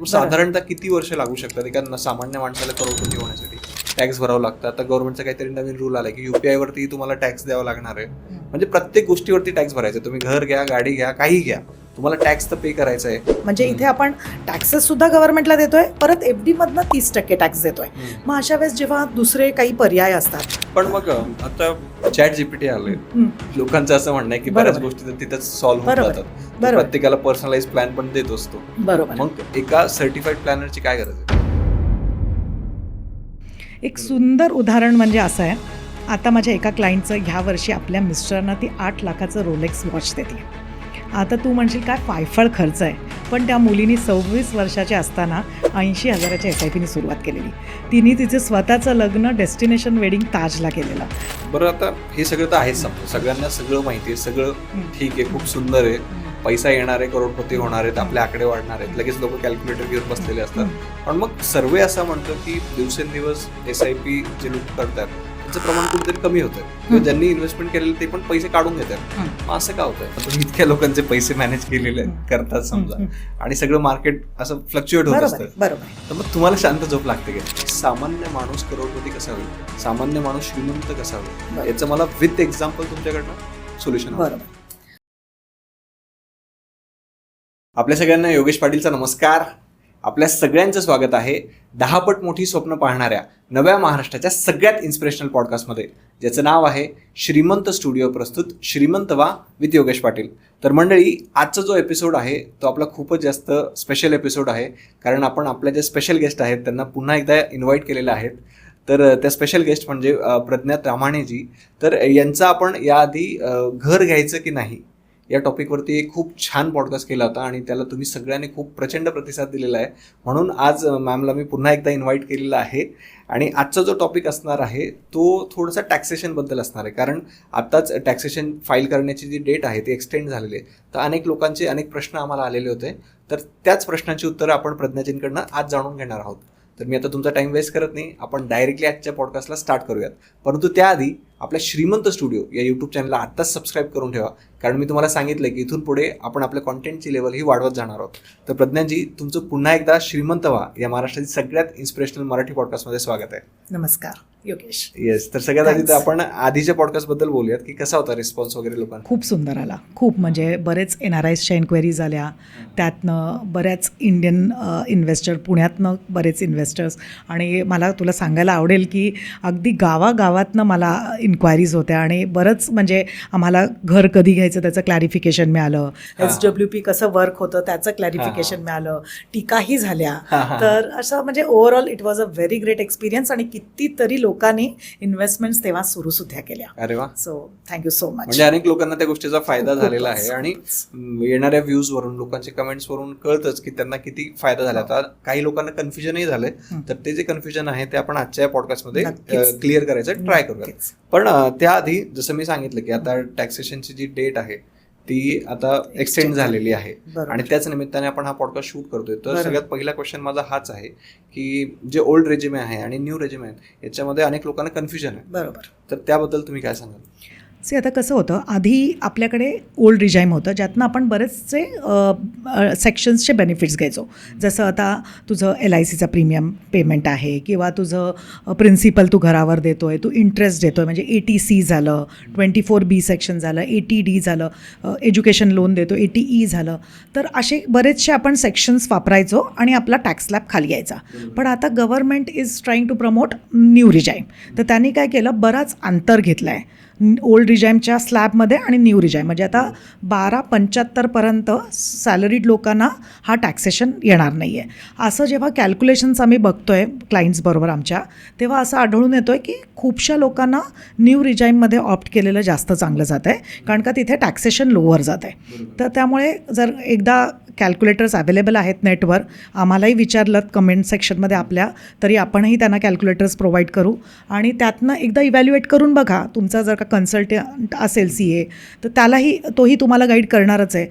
साधारणतः किती वर्ष लागू शकतात एका सामान्य माणसाला करोडपती होण्यासाठी? टॅक्स भरावं लागतं. आता गव्हर्नमेंटचा काहीतरी नवीन रूल आलाय की UPI वरती तुम्हाला टॅक्स द्यावा लागणार आहे. म्हणजे प्रत्येक गोष्टीवरती टॅक्स भरायचा. तुम्ही घर घ्या, गाडी घ्या, काही घ्या, तुम्हाला टॅक्स तर पे करायचा आहे. म्हणजे इथे आपण टॅक्सेस सुद्धा गव्हर्नमेंटला देतोय, परत FD मधनं 30% टॅक्स देतोय. मग अशा वेळेस जेव्हा दुसरे काही पर्याय असतात. पण मग आता ChatGPT आले, लोकांचं असं म्हणणं आहे की बऱ्याच गोष्टी तर तिथंच सॉल्व्ह होऊन जातात. प्रत्येकाला पर्सनलाइज प्लॅन पण देत असतो. बरोबर. मग एका सर्टिफाईड प्लॅनरची काय गरज आहे? एक सुंदर उदाहरण म्हणजे असं आहे, आता माझ्या एका क्लायंटचं ह्या वर्षी आपल्या मिस्टरांना ती 8 लाखाचं रोलेक्स वॉच देते. आता तू म्हणशील काय फायफळ खर्च आहे, पण त्या मुलीनी 26 वर्षाच्या असताना 80,000च्या SIPनी सुरुवात केलेली. तिने तिचं स्वतःचं लग्न डेस्टिनेशन वेडिंग ताजला केलेलं. बरं, आता हे सगळं तर आहेच, समजा सगळ्यांना सगळं माहिती आहे, सगळं ठीक आहे, खूप सुंदर आहे, पैसा येणार आहे, करोडपती होणार आहेत, आपले आकडे वाढणार आहेत, लगेच लोक कॅल्क्युलेटर घेऊन बसलेले असतात. पण मग सर्वे असं म्हणतो की दिवसेंदिवस SIP जे लोक करतात त्याचं प्रमाण कुठेतरी कमी होतं, किंवा ज्यांनी इन्व्हेस्टमेंट केलेले ते पण पैसे काढून घेतात. मग असं का होतं? तुम्ही इतक्या लोकांचे पैसे मॅनेज केलेले करतात समजा, आणि सगळं मार्केट असं फ्लक्च्युएट होत असतं, तर मग तुम्हाला शांत झोप लागते का? सामान्य माणूस करोडपती कसा होईल, सामान्य माणूस श्रीमंत कसा होईल, याचं मला विथ एक्झाम्पल तुमच्याकडनं सोल्युशन हवं. आपल्या सगळ्यांना योगेश पाटीलचा नमस्कार. आपल्या सगळ्यांचं स्वागत आहे 10 पट मोठी स्वप्न पाहणाऱ्या नव्या महाराष्ट्राच्या सगळ्यात इन्स्पिरेशनल पॉडकास्टमध्ये, ज्याचं नाव आहे श्रीमंत स्टुडिओ प्रस्तुत श्रीमंत व्हा विथ योगेश पाटील. तर मंडळी, आजचा जो एपिसोड आहे तो आपला खूपच जास्त स्पेशल एपिसोड आहे, कारण आपण आपल्या जे स्पेशल गेस्ट आहेत त्यांना पुन्हा एकदा इन्व्हाइट केलेलं आहेत. तर त्या स्पेशल गेस्ट म्हणजे प्रज्ञा ताम्हाणेजी. तर यांचा आपण याआधी घर घ्यायचं की नाही या टॉपिकवरती एक खूप छान पॉडकास्ट केला होता, आणि त्याला तुम्ही सगळ्यांनी खूप प्रचंड प्रतिसाद दिलेला आहे. म्हणून आज मॅमला मी पुन्हा एकदा इन्व्हाइट केलेला आहे. आणि आजचा जो टॉपिक असणार आहे तो थोडासा टॅक्सेशनबद्दल असणार आहे, कारण आत्ताच टॅक्सेशन फाईल करण्याची जी डेट आहे ती एक्सटेंड झालेली आहे. तर अनेक लोकांचे अनेक प्रश्न आम्हाला आलेले होते, तर त्याच प्रश्नांची उत्तरं आपण प्रज्ञाजींकडनं आज जाणून घेणार आहोत. तर मी आता तुमचा टाइम वेस्ट करत नाही, आपण डायरेक्टली आजच्या पॉडकास्टला स्टार्ट करूयात. परंतु त्याआधी आपल्या श्रीमंत स्टुडिओ या यूट्यूब चॅनलला आत्ताच सबस्क्राईब करून ठेवा, कारण मी तुम्हाला सांगितलं की इथून पुढे आपण आपल्या कॉन्टेंटची लेवल ही वाढवत जाणार आहोत. तर प्रज्ञाजी, तुमचं पुन्हा एकदा श्रीमंत व्हा या महाराष्ट्रातील सगळ्यात इन्स्पिरेशनल मराठी पॉडकास्टमध्ये स्वागत आहे. नमस्कार योगेश. येस, तर सगळ्यात आधी तर आपण आधीच्या पॉडकास्टबद्दल बोलूयात की कसा होता रिस्पॉन्स वगैरे लोकांना? खूप सुंदर आला, खूप म्हणजे बरेच NRIsच्या एन्क्वायरीज आल्या, त्यातनं बऱ्याच इंडियन इन्व्हेस्टर, पुण्यातनं बरेच इन्व्हेस्टर्स, आणि मला तुला सांगायला आवडेल की अगदी गावागावातनं मला इन्क्वायरीज होत्या, आणि बरंच म्हणजे आम्हाला घर कधी घ्यायचं त्याचं क्लॅरिफिकेशन मिळालं, SWP कसं वर्क होतं त्याचं क्लॅरिफिकेशन मिळालं, टीकाही झाल्या. तर असं म्हणजे overall it was a very great experience, आणि कितीतरी लोकांनी इन्व्हेस्टमेंट्स तेव्हा सुरू सुद्धा केल्या. अरे वा, सो थँक्यू सो मच. म्हणजे अनेक लोकांना त्या गोष्टीचा फायदा झालेला आहे, आणि येणाऱ्या व्ह्यूज वरून, लोकांच्या कमेंट्स वरून कळतच की त्यांना किती फायदा झाला. आता काही लोकांना कन्फ्युजनही झालंय, तर ते जे कन्फ्युजन आहे ते आपण आजच्या पॉडकास्टमध्ये क्लिअर करायचं ट्राय करूया. पण त्याआधी जसं मी सांगितलं की आता टॅक्सेशनची जी डेट आहे ती आता एक्सटेंड झालेली आहे, आणि त्याच निमित्ताने आपण हा पॉडकास्ट शूट करतोय. तर सगळ्यात पहिला क्वेश्चन माझा हाच आहे की जे ओल्ड रेजिमे आहे आणि न्यू रेजिमे आहे याच्यामध्ये अनेक लोकांना कन्फ्युजन आहे. बरोबर. तर त्याबद्दल तुम्ही काय सांगाल? आता कसं होतं, आधी आपल्याकडे ओल्ड रिजाईम होतं, ज्यातनं आपण बरेचसे सेक्शन्सचे बेनिफिट्स घ्यायचो. जसं आता तुझं LICचा प्रीमियम पेमेंट आहे, किंवा तुझं प्रिन्सिपल तू घरावर देतो आहे, तू इंटरेस्ट देतो आहे, म्हणजे ATC झालं, 24B सेक्शन झालं, ATD झालं, एज्युकेशन लोन देतो, ATE झालं. तर असे बरेचसे आपण सेक्शन्स वापरायचो आणि आपला टॅक्स स्लॅब खाली यायचा. पण आता government is trying to promote new regime. तर त्यांनी काय केलं, बराच अंतर घेतलं आहे ओल्ड रिजाईमच्या स्लॅबमध्ये आणि न्यू रिजाईम. म्हणजे आता 1275पर्यंत सॅलरीड लोकांना हा टॅक्सेशन येणार नाही आहे. असं जेव्हा कॅल्क्युलेशन्स आम्ही बघतो आहे क्लायंट्सबरोबर आमच्या, तेव्हा असं आढळून येतो आहे की खूपशा लोकांना न्यू रिजाईममध्ये ऑप्ट केलेलं जास्त चांगलं जात आहे, कारण का तिथे टॅक्सेशन लोअर जात आहे. तर त्यामुळे जर एकदा कॅल्क्युलेटर्स अवेलेबल आहेत नेटवर, आम्हालाही विचारलं कमेंट सेक्शनमध्ये आपल्या, तरी आपणही त्यांना कॅल्क्युलेटर्स प्रोव्हाइड करू, आणि त्यातनं एकदा इव्हॅल्युएट करून बघा. तुमचा जर का कन्सल्टंट असेल CA, तर त्यालाही तोही तुम्हाला गाईड करणारच आहे.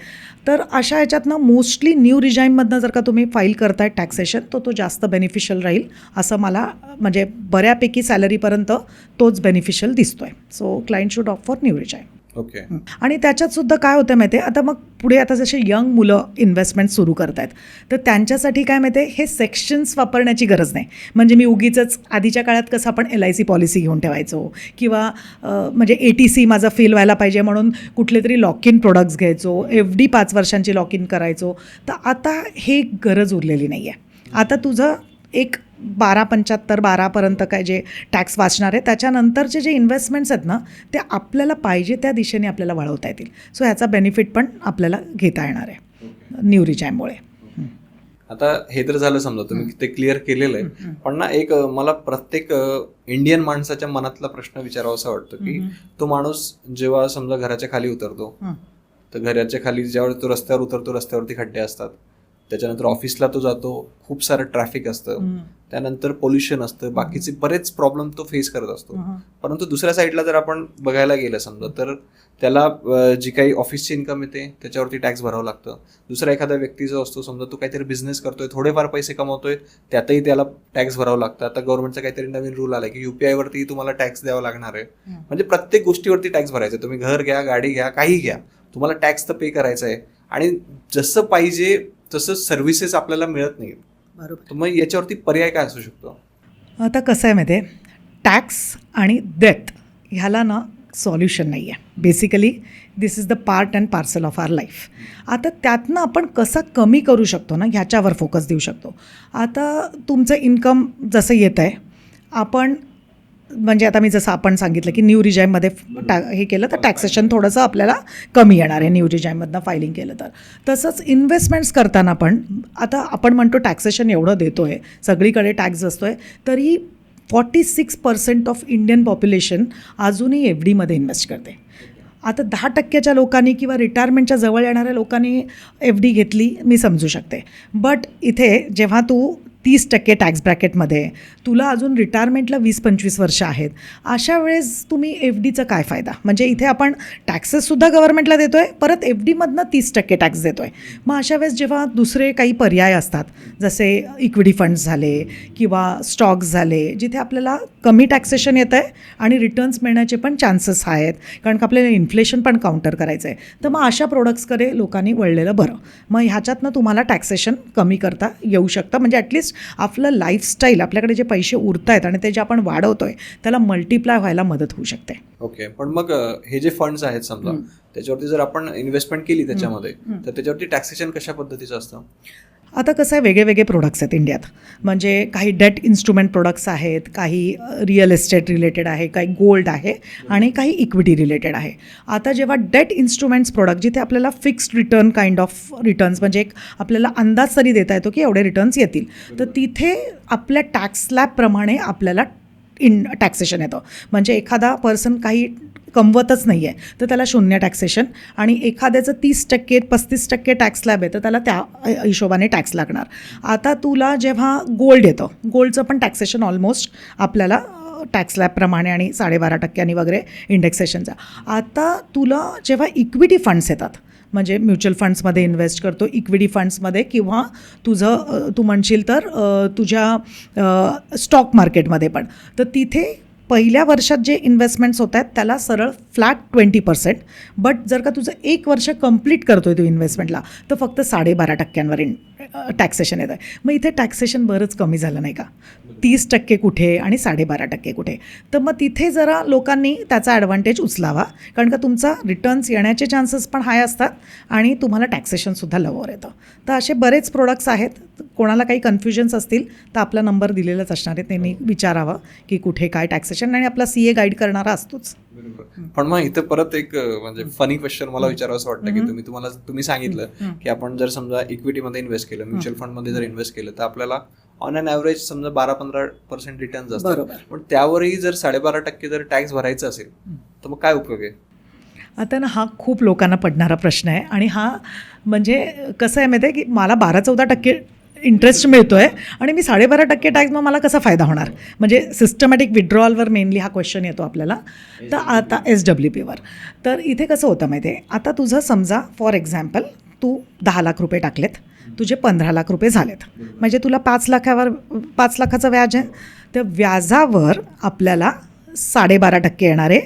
तर अशा ह्याच्यातनं मोस्टली न्यू रिजाईममधनं जर का तुम्ही फाईल करताय टॅक्सेशन, तो जास्त बेनिफिशियल राहील असं मला, म्हणजे बऱ्यापैकी सॅलरीपर्यंत तोच बेनिफिशियल दिसतो आहे. So client should opt for new regime. Okay. आणि त्याच्यात सुद्धा काय होतं माहिती आहे, आता मग पुढे आता जसे यंग मुलं इन्व्हेस्टमेंट सुरू करत आहेत, तर त्यांच्यासाठी काय माहिती आहे, हे सेक्शन्स वापरण्याची गरज नाही. म्हणजे मी उगीचच आधीच्या काळात कसं आपण LIC पॉलिसी घेऊन ठेवायचो किंवा म्हणजे ATC माझा फेल व्हायला पाहिजे म्हणून कुठले तरी लॉक इन प्रोडक्ट्स घ्यायचो, FD 5 वर्षांची लॉक इन करायचो. तर आता हे गरज उरलेली नाही आहे. आता तुझं एक 12.75-12पर्यंत काय जे टॅक्स वाचणार आहे, त्याच्यानंतरचे जे इन्व्हेस्टमेंट्स आहेत ना, ते आपल्याला पाहिजे त्या दिशेने आपल्याला वळवता येतील. सो ह्याचा बेनिफिट पण आपल्याला घेता येणार आहे न्यू रिजाईममुळे. आता हे तर झालं, समजा तुम्ही ते क्लिअर केलेलं आहे. पण ना एक मला प्रत्येक इंडियन माणसाच्या मनातला प्रश्न विचारावासा वाटतो की तो माणूस जेव्हा समजा घराच्या खाली उतरतो, तर घराच्या खाली ज्यावेळी तो रस्त्यावर उतरतो, रस्त्यावरती खड्डे असतात. त्याच्यानंतर ऑफिसला तो जातो, खूप सारं ट्रॅफिक असतं, त्यानंतर पोल्युशन असतं, बाकीचे बरेच प्रॉब्लेम तो फेस करत असतो. परंतु दुसऱ्या साईडला जर आपण बघायला गेलं समजा, तर त्याला जी काही ऑफिसची इन्कम येते त्याच्यावरती टॅक्स भरावं लागतं. दुसरा एखादा व्यक्ती जो असतो, समजा तो काहीतरी बिझनेस करतोय, थोडेफार पैसे कमवतोय, त्यातही त्याला टॅक्स भरावं लागतं. आता गव्हर्नमेंटचा काहीतरी नवीन रूल आलाय की UPI वरती तुम्हाला टॅक्स द्यावा लागणार आहे. म्हणजे प्रत्येक गोष्टीवरती टॅक्स भरायचा आहे. तुम्ही घर घ्या, गाडी घ्या, काही घ्या, तुम्हाला टॅक्स तर पे करायचा आहे. आणि जसं पाहिजे तसं सर्व्हिसेस आपल्याला मिळत नाहीत. बरोबर. मग याच्यावरती पर्याय काय असू शकतो? आता कसं आहे माहिती आहे, टॅक्स आणि डेथ ह्याला ना सॉल्युशन नाही आहे. Basically this is the part and parcel of our life. आता त्यातनं आपण कसं कमी करू शकतो ना, ह्याच्यावर फोकस देऊ शकतो. आता तुमचं इन्कम जसं येतं आहे, आपण म्हणजे आता मी जसं आपण सांगितलं की न्यू रिजाईममध्ये हे केलं तर टॅक्सेशन थोडंसं आपल्याला कमी येणार आहे न्यू रिजाईममधनं फायलिंग केलं तर. तसंच इन्व्हेस्टमेंट्स करताना पण आता आपण म्हणतो टॅक्सेशन एवढं देतो आहे, सगळीकडे टॅक्स असतो आहे, तरी 46% ऑफ इंडियन पॉप्युलेशन अजूनही FDमध्ये इन्व्हेस्ट करते. आता 10% लोकांनी किंवा रिटायरमेंटच्या जवळ येणाऱ्या लोकांनी FD घेतली मी समजू शकते. बट इथे जेव्हा तू 30% टॅक्स ब्रॅकेटमध्ये, तुला अजून रिटायरमेंटला 20-25 वर्ष आहेत, अशा वेळेस तुम्ही FDचा काय फायदा? म्हणजे इथे आपण टॅक्सेससुद्धा गव्हर्नमेंटला देतो आहे, परत FDमधनं 30% टॅक्स देतो आहे. मग अशा वेळेस जेव्हा दुसरे काही पर्याय असतात, जसे इक्विटी फंड्स झाले किंवा स्टॉक्स झाले, जिथे आपल्याला कमी टॅक्सेशन येतं आहे आणि रिटर्न्स मिळण्याचे पण चान्सेस आहेत, कारण का आपल्याला इन्फ्लेशन पण काउंटर करायचं आहे, तर मग अशा प्रोडक्ट्सकडे लोकांनी वळलेलं बरं. मग ह्याच्यातनं तुम्हाला टॅक्सेशन कमी करता येऊ शकतं. म्हणजे ॲटलिस्ट आपलं लाईफस्टाईल, आपल्याकडे जे पैसे उरत आहेत आणि ते जे आपण वाढवतोय त्याला मल्टिप्लाय व्हायला मदत होऊ शकते. ओके. पण मग हे जे फंड्स आहेत समजा, त्याच्यावरती जर आपण इन्व्हेस्टमेंट केली त्याच्यामध्ये, तर त्याच्यावरती टॅक्सेशन कशा पद्धतीचं असतं? आता कसं आहे, वेगळे वेगळे प्रोडक्ट्स आहेत इंडियात. म्हणजे काही डेट इन्स्ट्रुमेंट प्रोडक्ट्स आहेत, काही रिअल इस्टेट रिलेटेड आहे, काही गोल्ड आहे आणि काही इक्विटी रिलेटेड आहे. आता जेव्हा डेट इन्स्ट्रुमेंट्स प्रोडक्ट, जिथे आपल्याला fixed return kind of returns, म्हणजे एक आपल्याला अंदाज तरी देता येतो की एवढे रिटर्न्स येतील, तर तिथे आपल्या टॅक्स स्लॅबप्रमाणे आपल्याला टॅक्सेशन येतं. म्हणजे एखादा पर्सन काही कमवतच नाही आहे तर त्याला 0 टॅक्सेशन, आणि एखाद्याचं 30% 35% टॅक्स स्लॅब आहे तर त्याला त्या हिशोबाने टॅक्स लागणार. आता तुला जेव्हा गोल्ड येतं, गोल्डचं पण टॅक्सेशन ऑलमोस्ट आपल्याला टॅक्स स्लॅबप्रमाणे आणि 12.5% वगैरे इंडेक्सेशनचा. आता तुला जेव्हा इक्विटी फंड्स येतात, म्हणजे म्युच्युअल फंड्समध्ये इन्व्हेस्ट करतो, इक्विटी फंड्समध्ये, किंवा तुझं तू म्हणशील तर तुझ्या स्टॉक मार्केटमध्ये पण, तर तिथे पहिल्या वर्षात जे इन्व्हेस्टमेंट्स होत आहेत त्याला सरळ फ्लॅट 20%. बट जर का तुझं 1 वर्ष कंप्लीट करतो आहे तू इन्व्हेस्टमेंटला, तर फक्त 12.5%वर टॅक्सेशन येतं आहे. मग इथे टॅक्सेशन बरंच कमी झालं नाही का? 30% कुठे आणि 12.5% कुठे? तर मग तिथे जरा लोकांनी त्याचा ॲडव्हान्टेज उचलावा, कारण का तुमचा रिटर्न्स येण्याचे चान्सेस पण हाय असतात आणि तुम्हाला टॅक्सेशनसुद्धा लवकर येतं. तर असे बरेच प्रोडक्ट्स आहेत. कोणाला काही कन्फ्युजन्स असतील तर आपला नंबर दिलेलाच असणार आहे, त्यांनी विचारावं की कुठे काय टॅक्सेशन, आणि आपला CA गाईड करणारा असतोच. पण मग इथं परत एक म्हणजे फनी क्वेश्चन मला विचारावं असं वाटतं की तुम्ही सांगितलं की आपण जर समजा इक्विटीमध्ये इन्व्हेस्ट केलं, म्युच्युअल फंडमध्ये जर इन्व्हेस्ट केलं, तर आपल्याला ऑन अन ॲव्हरेज समजा 12-15% रिटर्न्स असतात. पण त्यावरही जर 12.5% जर टॅक्स भरायचा असेल तर मग काय उपयोग आहे? आता ना हा खूप लोकांना पडणारा प्रश्न आहे, आणि हा म्हणजे कसं आहे माहिती आहे की मला 12-14% इंटरेस्ट मिळतो आहे आणि मी 12.5% टॅक्स, मग मला कसा फायदा होणार? म्हणजे सिस्टमॅटिक विड्रॉलवर मेनली हा क्वेश्चन येतो आपल्याला. तर आता SWPवर तर इथे कसं होतं माहिती आहे, आता तुझं समजा फॉर एक्झाम्पल तू 10 लाख रुपये टाकलेत, तुझे 15 लाख रुपये झालेत, म्हणजे तुला 5 लाखाचं व्याज आहे. तर व्याजावर आपल्याला 12.5% येणार आहे.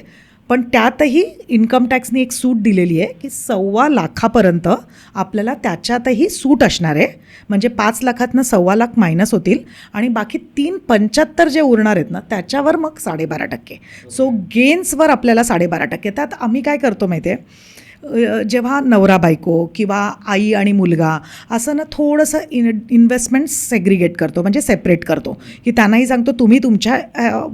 पण त्यातही इन्कम टॅक्सनी एक सूट दिलेली आहे की 1,25,000पर्यंत आपल्याला त्याच्यातही सूट असणार आहे. म्हणजे 5,00,000तनं 1,25,000 मायनस होतील आणि बाकी 3,75,000 जे उरणार आहेत ना त्याच्यावर मग 12.5%. सो गेन्सवर आपल्याला 12.5%. त्यात आम्ही काय करतो माहिती आहे, जेव्हा नवरा बायको किंवा आई आणि मुलगा असं ना थोडंसं इन्व्हेस्टमेंट सेग्रिगेट करतो, म्हणजे सेपरेट करतो, की त्यांनाही सांगतो तुम्ही तुमच्या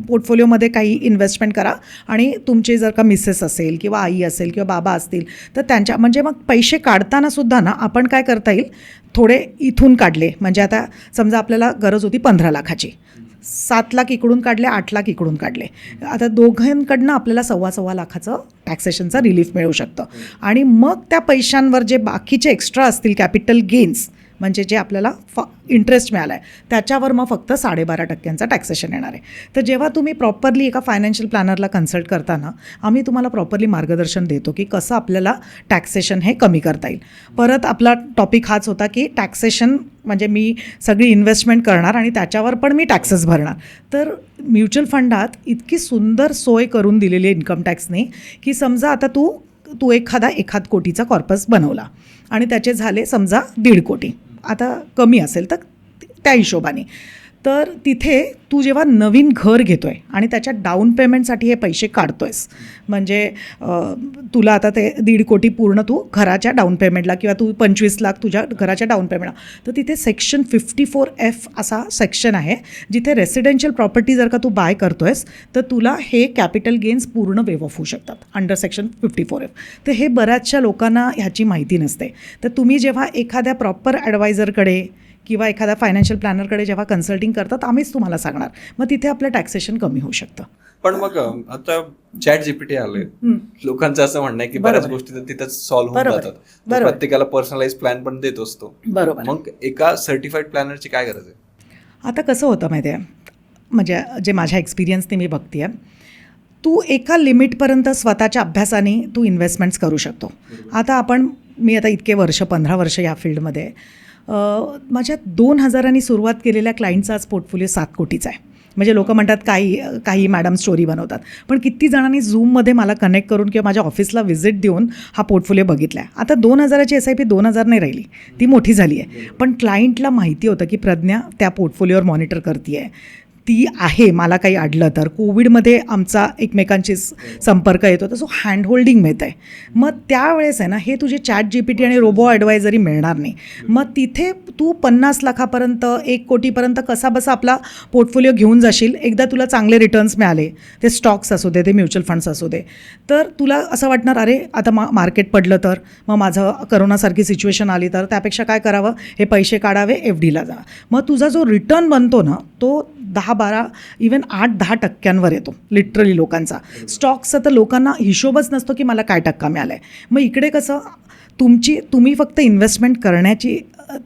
पोर्टफोलिओमध्ये काही इन्व्हेस्टमेंट करा आणि तुमचे जर का मिसेस असेल किंवा आई असेल किंवा बाबा असतील तर त्यांच्या म्हणजे मग पैसे काढताना सुद्धा ना आपण काय करता येईल, थोडे इथून काढले, म्हणजे आता समजा आपल्याला गरज होती 15,00,000ची, 7,00,000 इकडून काढले, 8,00,000 इकडून काढले, आता दोघांकडनं आपल्याला 1,25,000 टॅक्सेशनचा रिलीफ मिळू शकतं. आणि मग त्या पैशांवर जे बाकीचे एक्स्ट्रा असतील कॅपिटल गेन्स, म्हणजे जे आपल्याला इंटरेस्ट मिळाला आहे त्याच्यावर मग फक्त 12.5% टॅक्सेशन येणार आहे. तर जेव्हा तुम्ही प्रॉपरली एका फायनान्शियल प्लॅनरला कन्सल्ट करताना आम्ही तुम्हाला प्रॉपरली मार्गदर्शन देतो की कसं आपल्याला टॅक्सेशन हे कमी करता येईल. परत आपला टॉपिक हाच होता की टॅक्सेशन म्हणजे मी सगळी इन्व्हेस्टमेंट करणार आणि त्याच्यावर पण मी टॅक्सेस भरणार. तर म्युच्युअल फंडात इतकी सुंदर सोय करून दिलेली आहे इन्कम टॅक्सने की समजा आता तू एखाद कोटीचा कॉर्पस बनवला आणि त्याचे झाले समजा 1.5 कोटी, आता कमी असेल तर त्या हिशोबाने, तर तिथे तू जेव्हा नवीन घर घेतो आहे आणि त्याच्या डाऊन पेमेंटसाठी हे पैसे काढतो आहेस, म्हणजे तुला आता ते 1.5 कोटी पूर्ण तू घराच्या डाऊन पेमेंटला किंवा तू 25,00,000 तुझ्या घराच्या डाऊन पेमेंटला, तर तिथे सेक्शन 54F असा सेक्शन आहे जिथे रेसिडेन्शियल प्रॉपर्टी जर का तू बाय करतो आहेस तर तुला हे कॅपिटल गेन्स पूर्ण वेव ऑफ होऊ शकतात अंडर सेक्शन 54F. तर हे बऱ्याचशा लोकांना ह्याची माहिती नसते. तर तुम्ही जेव्हा एखाद्या प्रॉपर ॲडवायझरकडे किंवा एखाद्या फायनान्शियल प्लॅनरकडे जेव्हा कन्सल्टिंग करतात आम्हीच तुम्हाला सांगणार, मग तिथे आपलं टॅक्सेशन कमी होऊ शकतं. पण मग आता ChatGPT आले, लोकांचं असं म्हणणं आहे की बऱ्याच गोष्टी तर तिथंच सॉल्व्ह होऊन जातात. प्रत्येकाला पर्सनलाइज प्लॅन पण देत असतो. बरोबर. मग एका सर्टिफाईड प्लॅनरची काय गरज आहे? आता कसं होतं माहिती आहे, म्हणजे जे माझ्या एक्सपिरियन्सने मी बघते आहे, तू एका लिमिटपर्यंत स्वतःच्या अभ्यासाने तू इन्व्हेस्टमेंट्स करू शकतो. आता मी आता इतके वर्ष 15 वर्ष या फील्डमध्ये, माझ्या 2,000 सुरुवात केलेल्या क्लायंटचा आज पोर्टफोलिओ 7 कोटीचा आहे. म्हणजे लोक म्हणतात काही मॅडम स्टोरी बनवतात, पण किती जणांनी झूममध्ये मला कनेक्ट करून किंवा माझ्या ऑफिसला व्हिजिट देऊन हा पोर्टफोलिओ बघितला आहे. आता 2,000ची SIP 2,000 नाही राहिली, ती मोठी झाली आहे. पण क्लायंटला माहिती होतं की प्रज्ञा त्या पोर्टफोलिओवर मॉनिटर करते आहे, ती आहे, मला काही अडलं तर. कोविडमध्ये आमचा एकमेकांशी संपर्क येतो, तर सो हँडहोल्डिंग मिळतं आहे. मग त्यावेळेस आहे ना, हे तुझे ChatGPT आणि रोबो ॲडवायझरी मिळणार नाही. मग तिथे तू 50,00,000पर्यंत 1 कोटीपर्यंत कसा बसा आपला पोर्टफोलिओ घेऊन जाशील. एकदा तुला चांगले रिटर्न्स मिळाले, ते स्टॉक्स असू दे, ते म्युच्युअल फंड्स असू दे, तर तुला असं वाटणार अरे आता मार्केट पडलं तर, मग माझं करोनासारखी सिच्युएशन आली तर, त्यापेक्षा काय करावं, हे पैसे काढावे, FDला जा. मग तुझा जो रिटर्न बनतो ना तो 10-12 इवन 8-10% येतो लिटरली लोकांचा. स्टॉक्सचा तर लोकांना हिशोबच नसतो की मला काय टक्का मिळाला आहे. मग इकडे कसं तुम्ही फक्त इन्व्हेस्टमेंट करण्याची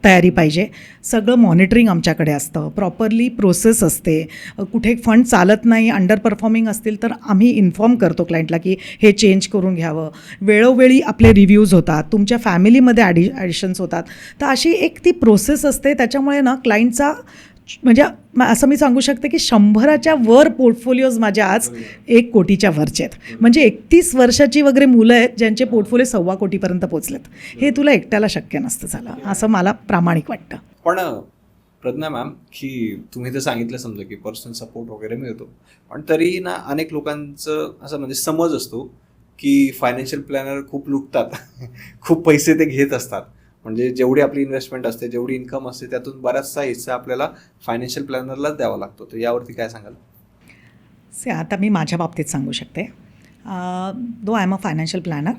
तयारी पाहिजे. सगळं मॉनिटरिंग आमच्याकडे असतं, प्रॉपरली प्रोसेस असते. कुठे फंड चालत नाही, अंडर परफॉर्मिंग असतील तर आम्ही इन्फॉर्म करतो क्लायंटला की हे चेंज करून घ्यावं. वेळोवेळी आपले रिव्ह्यूज होतात, तुमच्या फॅमिलीमध्ये ॲडिशन्स होतात. तर अशी एक ती प्रोसेस असते. त्याच्यामुळे ना क्लायंटचा म्हणजे असं मी सांगू शकते की 100च्या वर पोर्टफोलिओज माझ्या आज 1 कोटीच्या वरचे आहेत. म्हणजे 31 वर्षाची वगैरे मुलं आहेत ज्यांचे पोर्टफोलिओ 1.25 कोटीपर्यंत पोचलेत. हे तुला एकट्याला शक्य नसतं झालं, असं मला प्रामाणिक वाटतं. पण प्रज्ञा मॅम, की तुम्ही तर सांगितलं समजा की पर्सनल सपोर्ट वगैरे मिळतो, पण तरी ना अनेक लोकांचं असं म्हणजे समज असतो की फायनान्शियल प्लॅनर खूप लुटतात खूप पैसे ते घेत असतात. म्हणजे जेवढी आपली इन्व्हेस्टमेंट असते, जेवढी इन्कम असते, त्यातून बराचसा हिस्सा आपल्याला फायनान्शियल प्लॅनरलाच द्यावा लागतो. तर यावरती काय सांगाल? आता मी माझ्या बाबतीत सांगू शकते. Though I am a financial planner,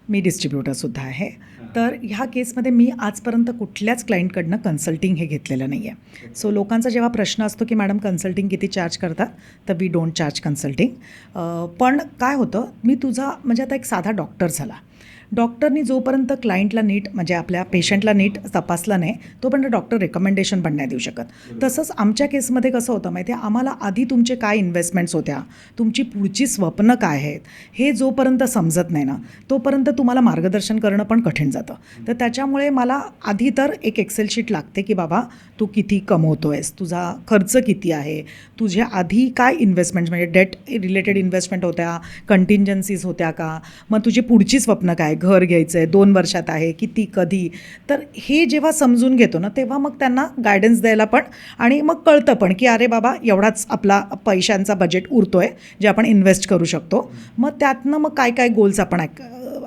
मी डिस्ट्रीब्युटरसुद्धा आहे. तर ह्या केसमध्ये मी आजपर्यंत कुठल्याच क्लायंटकडनं कन्सल्टिंग हे घेतलेलं नाही आहे. सो लोकांचा जेव्हा प्रश्न असतो की मॅडम कन्सल्टिंग किती चार्ज करतात, तर वी डोंट चार्ज कन्सल्टिंग. पण काय होतं, मी तुझा म्हणजे आता एक साधा डॉक्टर झाला, डॉक्टरनी जोपर्यंत क्लायंटला नीट म्हणजे आपल्या पेशंटला नीट तपासलं नाही तोपर्यंत डॉक्टर रेकमेंडेशन पण नाही देऊ शकत. तसंच आमच्या केसमध्ये कसं होतं माहिती आहे, आम्हाला आधी तुमचे काय इन्व्हेस्टमेंट्स होत्या, तुमची पुढची स्वप्न काय आहेत हे जोपर्यंत समजत नाही ना तोपर्यंत तुम्हाला मार्गदर्शन करणं पण कठीण जातं. तर त्याच्यामुळे मला आधी तर एक एक्सेल शीट लागते की बाबा तू किती कमवतो आहेस, तुझा खर्च किती आहे, तुझ्या आधी काय इन्व्हेस्टमेंट्स म्हणजे डेट रिलेटेड इन्व्हेस्टमेंट होत्या, कंटिंजन्सीज होत्या का, मग तुझी पुढची स्वप्न काय, घर घ्यायचं आहे 2 वर्षात आहे किती कधी. तर हे जेव्हा समजून घेतो ना तेव्हा मग त्यांना गायडन्स द्यायला पण आणि मग कळतं पण की अरे बाबा एवढाच आपला पैशांचा बजेट उरतो आहे जे आपण इन्व्हेस्ट करू शकतो. मग त्यातनं मग काय काय गोल्स आपण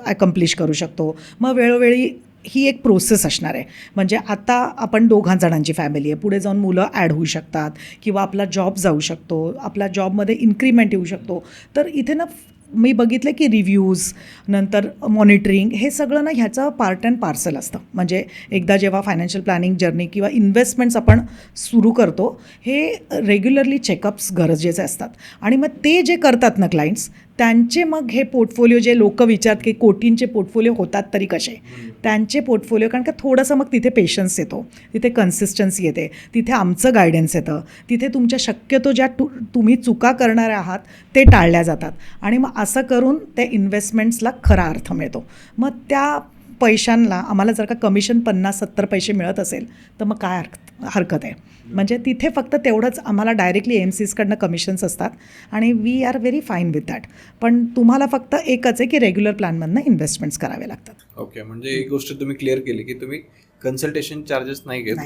ॲकम्प्लिश करू शकतो. मग वेळोवेळी ही एक प्रोसेस असणार आहे. म्हणजे आता आपण 2 जणांची फॅमिली आहे, पुढे जाऊन मुलं ॲड होऊ शकतात किंवा आपला जॉब जाऊ शकतो, आपल्या जॉबमध्ये इन्क्रीमेंट येऊ शकतो. तर इथे ना मी बघितलं की रिव्ह्यूज नंतर मॉनिटरिंग हे सगळं ना ह्याचं पार्ट अँड पार्सल असतं. म्हणजे एकदा जेव्हा फायनान्शियल प्लॅनिंग जर्नी किंवा इन्व्हेस्टमेंट्स आपण सुरू करतो हे रेग्युलरली चेकअप्स गरजेचे असतात. आणि मग ते जे करतात ना क्लायंट्स त्यांचे मग हे पोर्टफोलिओ जे लोक विचारतात की कोटींचे पोर्टफोलिओ होतात तरी कसे, त्यांचे पोर्टफोलिओ कारण का थोडंसं मग तिथे पेशन्स येतो, तिथे कन्सिस्टन्सी येते, तिथे आमचं गायडन्स येतं, तिथे तुमच्या शक्यतो ज्या तुम्ही चुका करणारे आहात ते टाळल्या जातात. आणि मग असं करून त्या इन्व्हेस्टमेंट्सला खरा अर्थ मिळतो. मग त्या पैशांना आम्हाला जर का कमिशन 50-70 पैसे मिळत असेल तर मग काय हरकत आहे. म्हणजे तिथे फक्त तेवढंच आम्हाला डायरेक्टली AMCsकडनं कमिशन्स असतात आणि we are very fine with that. पण तुम्हाला फक्त एकच आहे की रेग्युलर प्लॅनमधनं इन्व्हेस्टमेंट्स करावे लागतात. ओके, म्हणजे एक गोष्ट तुम्ही क्लिअर केली की तुम्ही कन्सल्टेशन चार्जेस नाही घेत.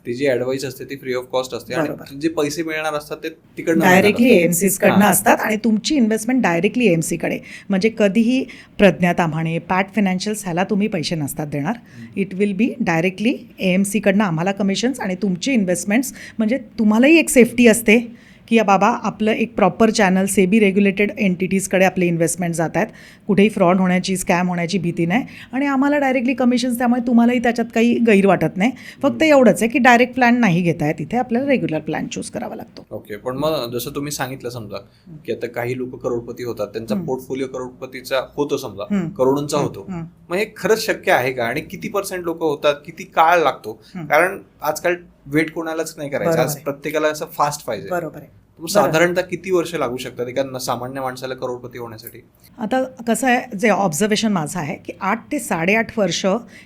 ती जी ॲडवाईस असते ती फ्री ऑफ कॉस्ट असते आणि जे पैसे मिळणार असतात ते तिकडनं डायरेक्टली AMCsकडनं असतात आणि तुमची इन्व्हेस्टमेंट डायरेक्टली AMCकडे. म्हणजे कधीही प्रज्ञा ताम्हाणे, पॅट फायनान्शियल्स ह्याला तुम्ही पैसे नसतात देणार. इट विल बी डायरेक्टली AMCकडनं आम्हाला कमिशन्स आणि तुमची इन्व्हेस्टमेंट्स. म्हणजे तुम्हालाही एक सेफ्टी असते की या बाबा आपलं एक प्रॉपर चॅनल सेबी रेग्युलेटेड एंटिटीजकडे आपले इन्व्हेस्टमेंट जात आहेत, कुठेही फ्रॉड होण्याची स्कॅम होण्याची भीती नाही आणि आम्हाला डायरेक्टली कमिशन्स. त्यामुळे तुम्हालाही त्याच्यात काही गैर वाटत नाही. फक्त एवढंच आहे की डायरेक्ट प्लॅन नाही घेता येत, तिथे आपल्याला रेग्युलर प्लॅन चूज करावा लागतो. ओके, पण मग जसं तुम्ही सांगितलं समजा की आता काही लोक करोडपती होतात, त्यांचा पोर्टफोलिओ करोडपतीचा होतो, समजा करोडोंचा होतो. मग हे खरंच शक्य आहे का आणि किती % लोक होतात, किती काळ लागतो? कारण आजकाल वेट कोणालाच नाही करायचं, आज प्रत्येकाला असं फास्ट पाहिजे. बरोबर आहे. साधारणतः किती वर्ष लागू शकतात एका सामान्य माणसाला करोडपती होण्यासाठी? आता कसं आहे, जे ऑब्झर्वेशन माझं आहे की 8 ते 8.5 वर्ष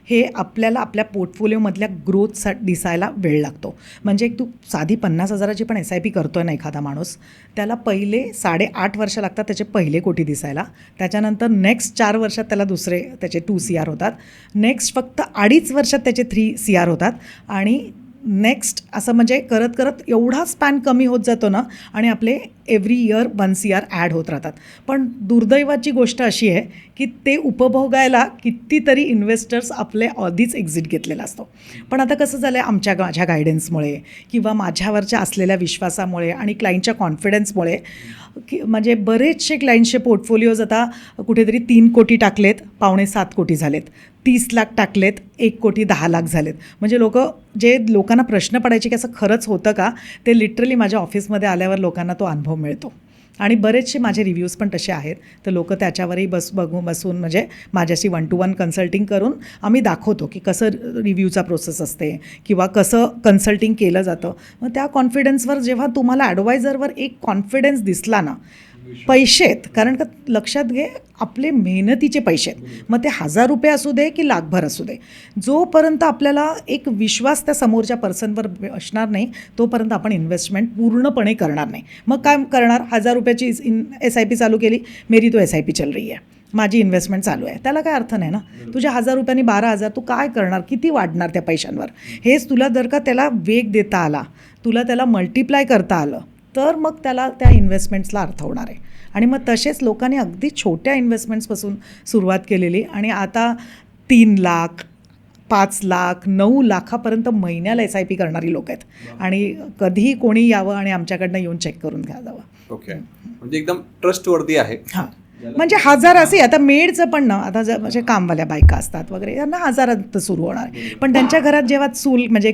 हे आपल्याला आपल्या पोर्टफोलिओमधल्या ग्रोथ दिसायला वेळ लागतो. म्हणजे तू साधी 50,000ची पण SIP करतोय ना एखादा माणूस, त्याला पहिले 8.5 वर्ष लागतात त्याचे पहिले कोटी दिसायला. त्याच्यानंतर नेक्स्ट 4 वर्षात त्याला दुसरे त्याचे 2 CR होतात. नेक्स्ट फक्त 2.5 वर्षात त्याचे 3 CR होतात आणि नेक्स्ट असं म्हणजे करत करत एवढा स्पॅन कमी होत जातो ना आणि आपले एव्हरी इयर 1 CR ॲड होत राहतात. पण दुर्दैवाची गोष्ट अशी आहे की ते उपभोगायला कितीतरी इन्व्हेस्टर्स आपले आधीच एक्झिट घेतलेला असतो. पण आता कसं झालं आहे, माझ्या गायडन्समुळे किंवा माझ्यावरच्या असलेल्या विश्वासामुळे आणि क्लायंटच्या कॉन्फिडन्समुळे की म्हणजे बरेचसे क्लायंटचे पोर्टफोलिओज आता कुठेतरी 3 कोटी टाकलेत, 6.25 कोटी झालेत, 30 लाख टाकलेत, 1 कोटी 10 लाख झालेत. म्हणजे जे लोकांना प्रश्न पडायचे की असं खरंच होतं का, ते लिटरली माझ्या ऑफिसमध्ये आल्यावर लोकांना तो अनुभव मिळतो. आणि बरेचसे माझे रिव्ह्यूज पण तसे आहेत. तर लोक त्याच्यावरही बसून म्हणजे माझ्याशी 1 to 1 कन्सल्टिंग करून आम्ही दाखवतो की कसं रिव्ह्यूचा प्रोसेस असते किंवा कसं कन्सल्टिंग केलं जातं. मग त्या कॉन्फिडन्सवर जेव्हा तुम्हाला ॲडवायझरवर एक कॉन्फिडन्स दिसला ना, पैसे आहेत कारण का लक्षात घे आपले मेहनतीचे पैसे आहेत, मग ते 1000 रुपये असू दे की लाखभर असू दे, जोपर्यंत आपल्याला एक विश्वास त्या समोरच्या पर्सनवर असणार नाही तोपर्यंत आपण इन्व्हेस्टमेंट पूर्णपणे करणार नाही. मग काय करणार, 1000 रुपयाची SIP चालू केली, मेरी तो SIP चल रही आहे, माझी इन्व्हेस्टमेंट चालू आहे, त्याला काय अर्थ नाही ना. तुझ्या 1000 रुपयांनी 12,000 तू काय करणार, किती वाढणार त्या पैशांवर. हेच तुला जर का त्याला वेग देता आला, तुला त्याला मल्टिप्लाय करता आलं तर मग त्याला त्या इन्व्हेस्टमेंट्सला अर्थ होणार आहे. आणि मग तसेच लोकांनी अगदी छोट्या इन्व्हेस्टमेंट्सपासून सुरुवात केलेली आणि आता 3 लाख 5 लाख 9 लाखापर्यंत महिन्याला SIP करणारी लोक आहेत. आणि कधीही कोणी यावं आणि आमच्याकडनं येऊन चेक करून घ्या जावं. ओके, म्हणजे एकदम ट्रस्टवर्दी आहे. हां, म्हणजे हजार असे आता मेडचं पण ना आता म्हणजे कामवाल्या बायका असतात वगैरे यांना हजारात सुरू होणार पण त्यांच्या घरात जेव्हा चूल म्हणजे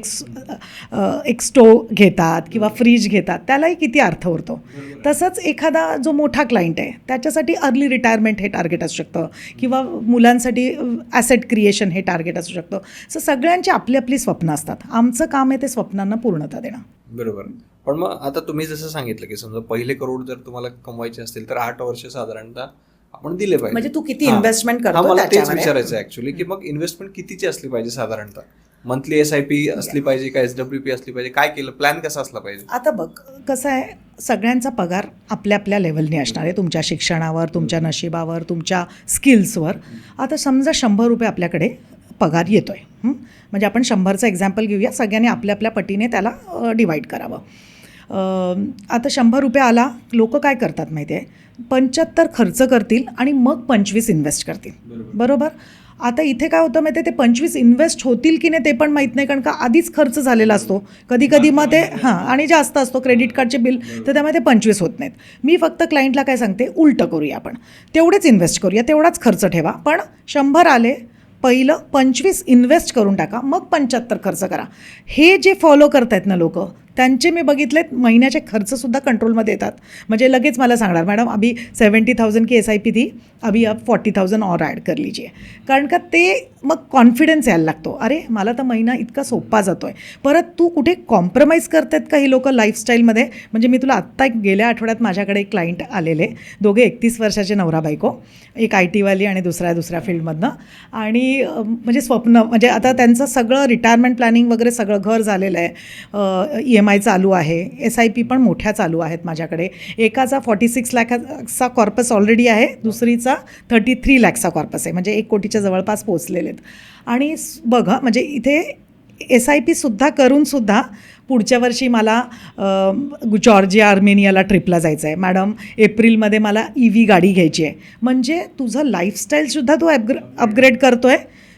एक स्टोव घेतात किंवा फ्रीज घेतात त्यालाही किती अर्थ उरतो. तसंच एखादा जो मोठा क्लायंट आहे त्याच्यासाठी अर्ली रिटायरमेंट हे टार्गेट असू शकतं किंवा मुलांसाठी ॲसेट क्रिएशन हे टार्गेट असू शकतं. सो सगळ्यांची आपली आपली स्वप्न असतात. आमचं काम आहे ते स्वप्नांना पूर्णता देणं. बरोबर. पण मग आता तुम्ही जसं सांगितलं की समजा पहिले करोड जर तुम्हाला कमवायचे असतील तर 8 वर्ष साधारणतः आपण दिले पाहिजे. म्हणजे तू किती इन्व्हेस्टमेंट करतो मला तेच त्याच्यावर आहे. विचारायचं आहे ऍक्च्युली की मग इन्व्हेस्टमेंट कितीची असली पाहिजे साधारणतः? मंथली SIP असली पाहिजे का SWP असली पाहिजे? काय केलं प्लॅन कसा असला पाहिजे? आता बघ कसं आहे सगळ्यांचा पगार आपल्या आपल्या लेवलने असणार आहे. तुमच्या शिक्षणावर, तुमच्या नशिबावर, तुमच्या स्किल्सवर. आता समजा 100 रुपये आपल्याकडे पगार येतो आहे म्हणजे आपण 100चं एक्झाम्पल घेऊया. सगळ्यांनी आपल्या आपल्या पटीने त्याला डिवाईड करावं. आता 100 रुपये आला लोक काय करतात माहिती आहे 75 खर्च करतील आणि मग 25 इन्व्हेस्ट करतील. बरोबर. आता इथे काय होतं माहिती आहे ते 25 इन्व्हेस्ट होतील की नाही ते पण माहीत नाही कारण का आधीच खर्च झालेला असतो कधी कधी मग ते आणि जास्त असतो क्रेडिट कार्डचे बिल तर त्यामुळे ते 25 होत नाहीत. मी फक्त क्लायंटला काय सांगते उलटं करूया आपण तेवढेच इन्व्हेस्ट करूया तेवढाच खर्च ठेवा पण 100 आले पहिलं 25 इन्व्हेस्ट करून टाका मग 75 खर्च करा. हे जे फॉलो करतायत ना लोक त्यांचे मी बघितलेत महिन्याचे खर्चसुद्धा कंट्रोलमध्ये येतात. म्हणजे लगेच मला सांगणार मॅडम अभी 70,000 की SIP थी अभी अब 40,000 और ॲड कर लीजिए. कारण का ते मग कॉन्फिडन्स यायला लागतो. अरे मला तर महिना इतका सोपा जातो आहे. परत तू कुठे कॉम्प्रोमाइज करतायत का ही लोकं लाईफस्टाईलमध्ये? म्हणजे मी तुला आत्ता गेल्या आठवड्यात माझ्याकडे एक क्लायंट आलेले दोघे 31 वर्षाचे नवरा बायको एक IT वाली आणि दुसऱ्या फील्डमधनं आणि म्हणजे स्वप्न म्हणजे आता त्यांचं सगळं रिटायरमेंट प्लॅनिंग वगैरे सगळं घर झालेलं आहे. EMI चालू आहे. SIP पण मोठ्या चालू आहेत माझ्याकडे. एकाचा 46 लाखाचा कॉर्पस ऑलरेडी आहे दुसरीचा 33 लाखचा कॉर्पस आहे म्हणजे 1 कोटीच्या जवळपास पोचलेले आहेत. आणि बघा म्हणजे इथे SIP सुद्धा करूनसुद्धा पुढच्या वर्षी मला जॉर्जिया अर्मेनियाला ट्रिपला जायचं आहे. मॅडम एप्रिलमध्ये मला EV गाडी घ्यायची आहे. म्हणजे तुझं लाईफस्टाईलसुद्धा तू अपग्रेड करतो आहे.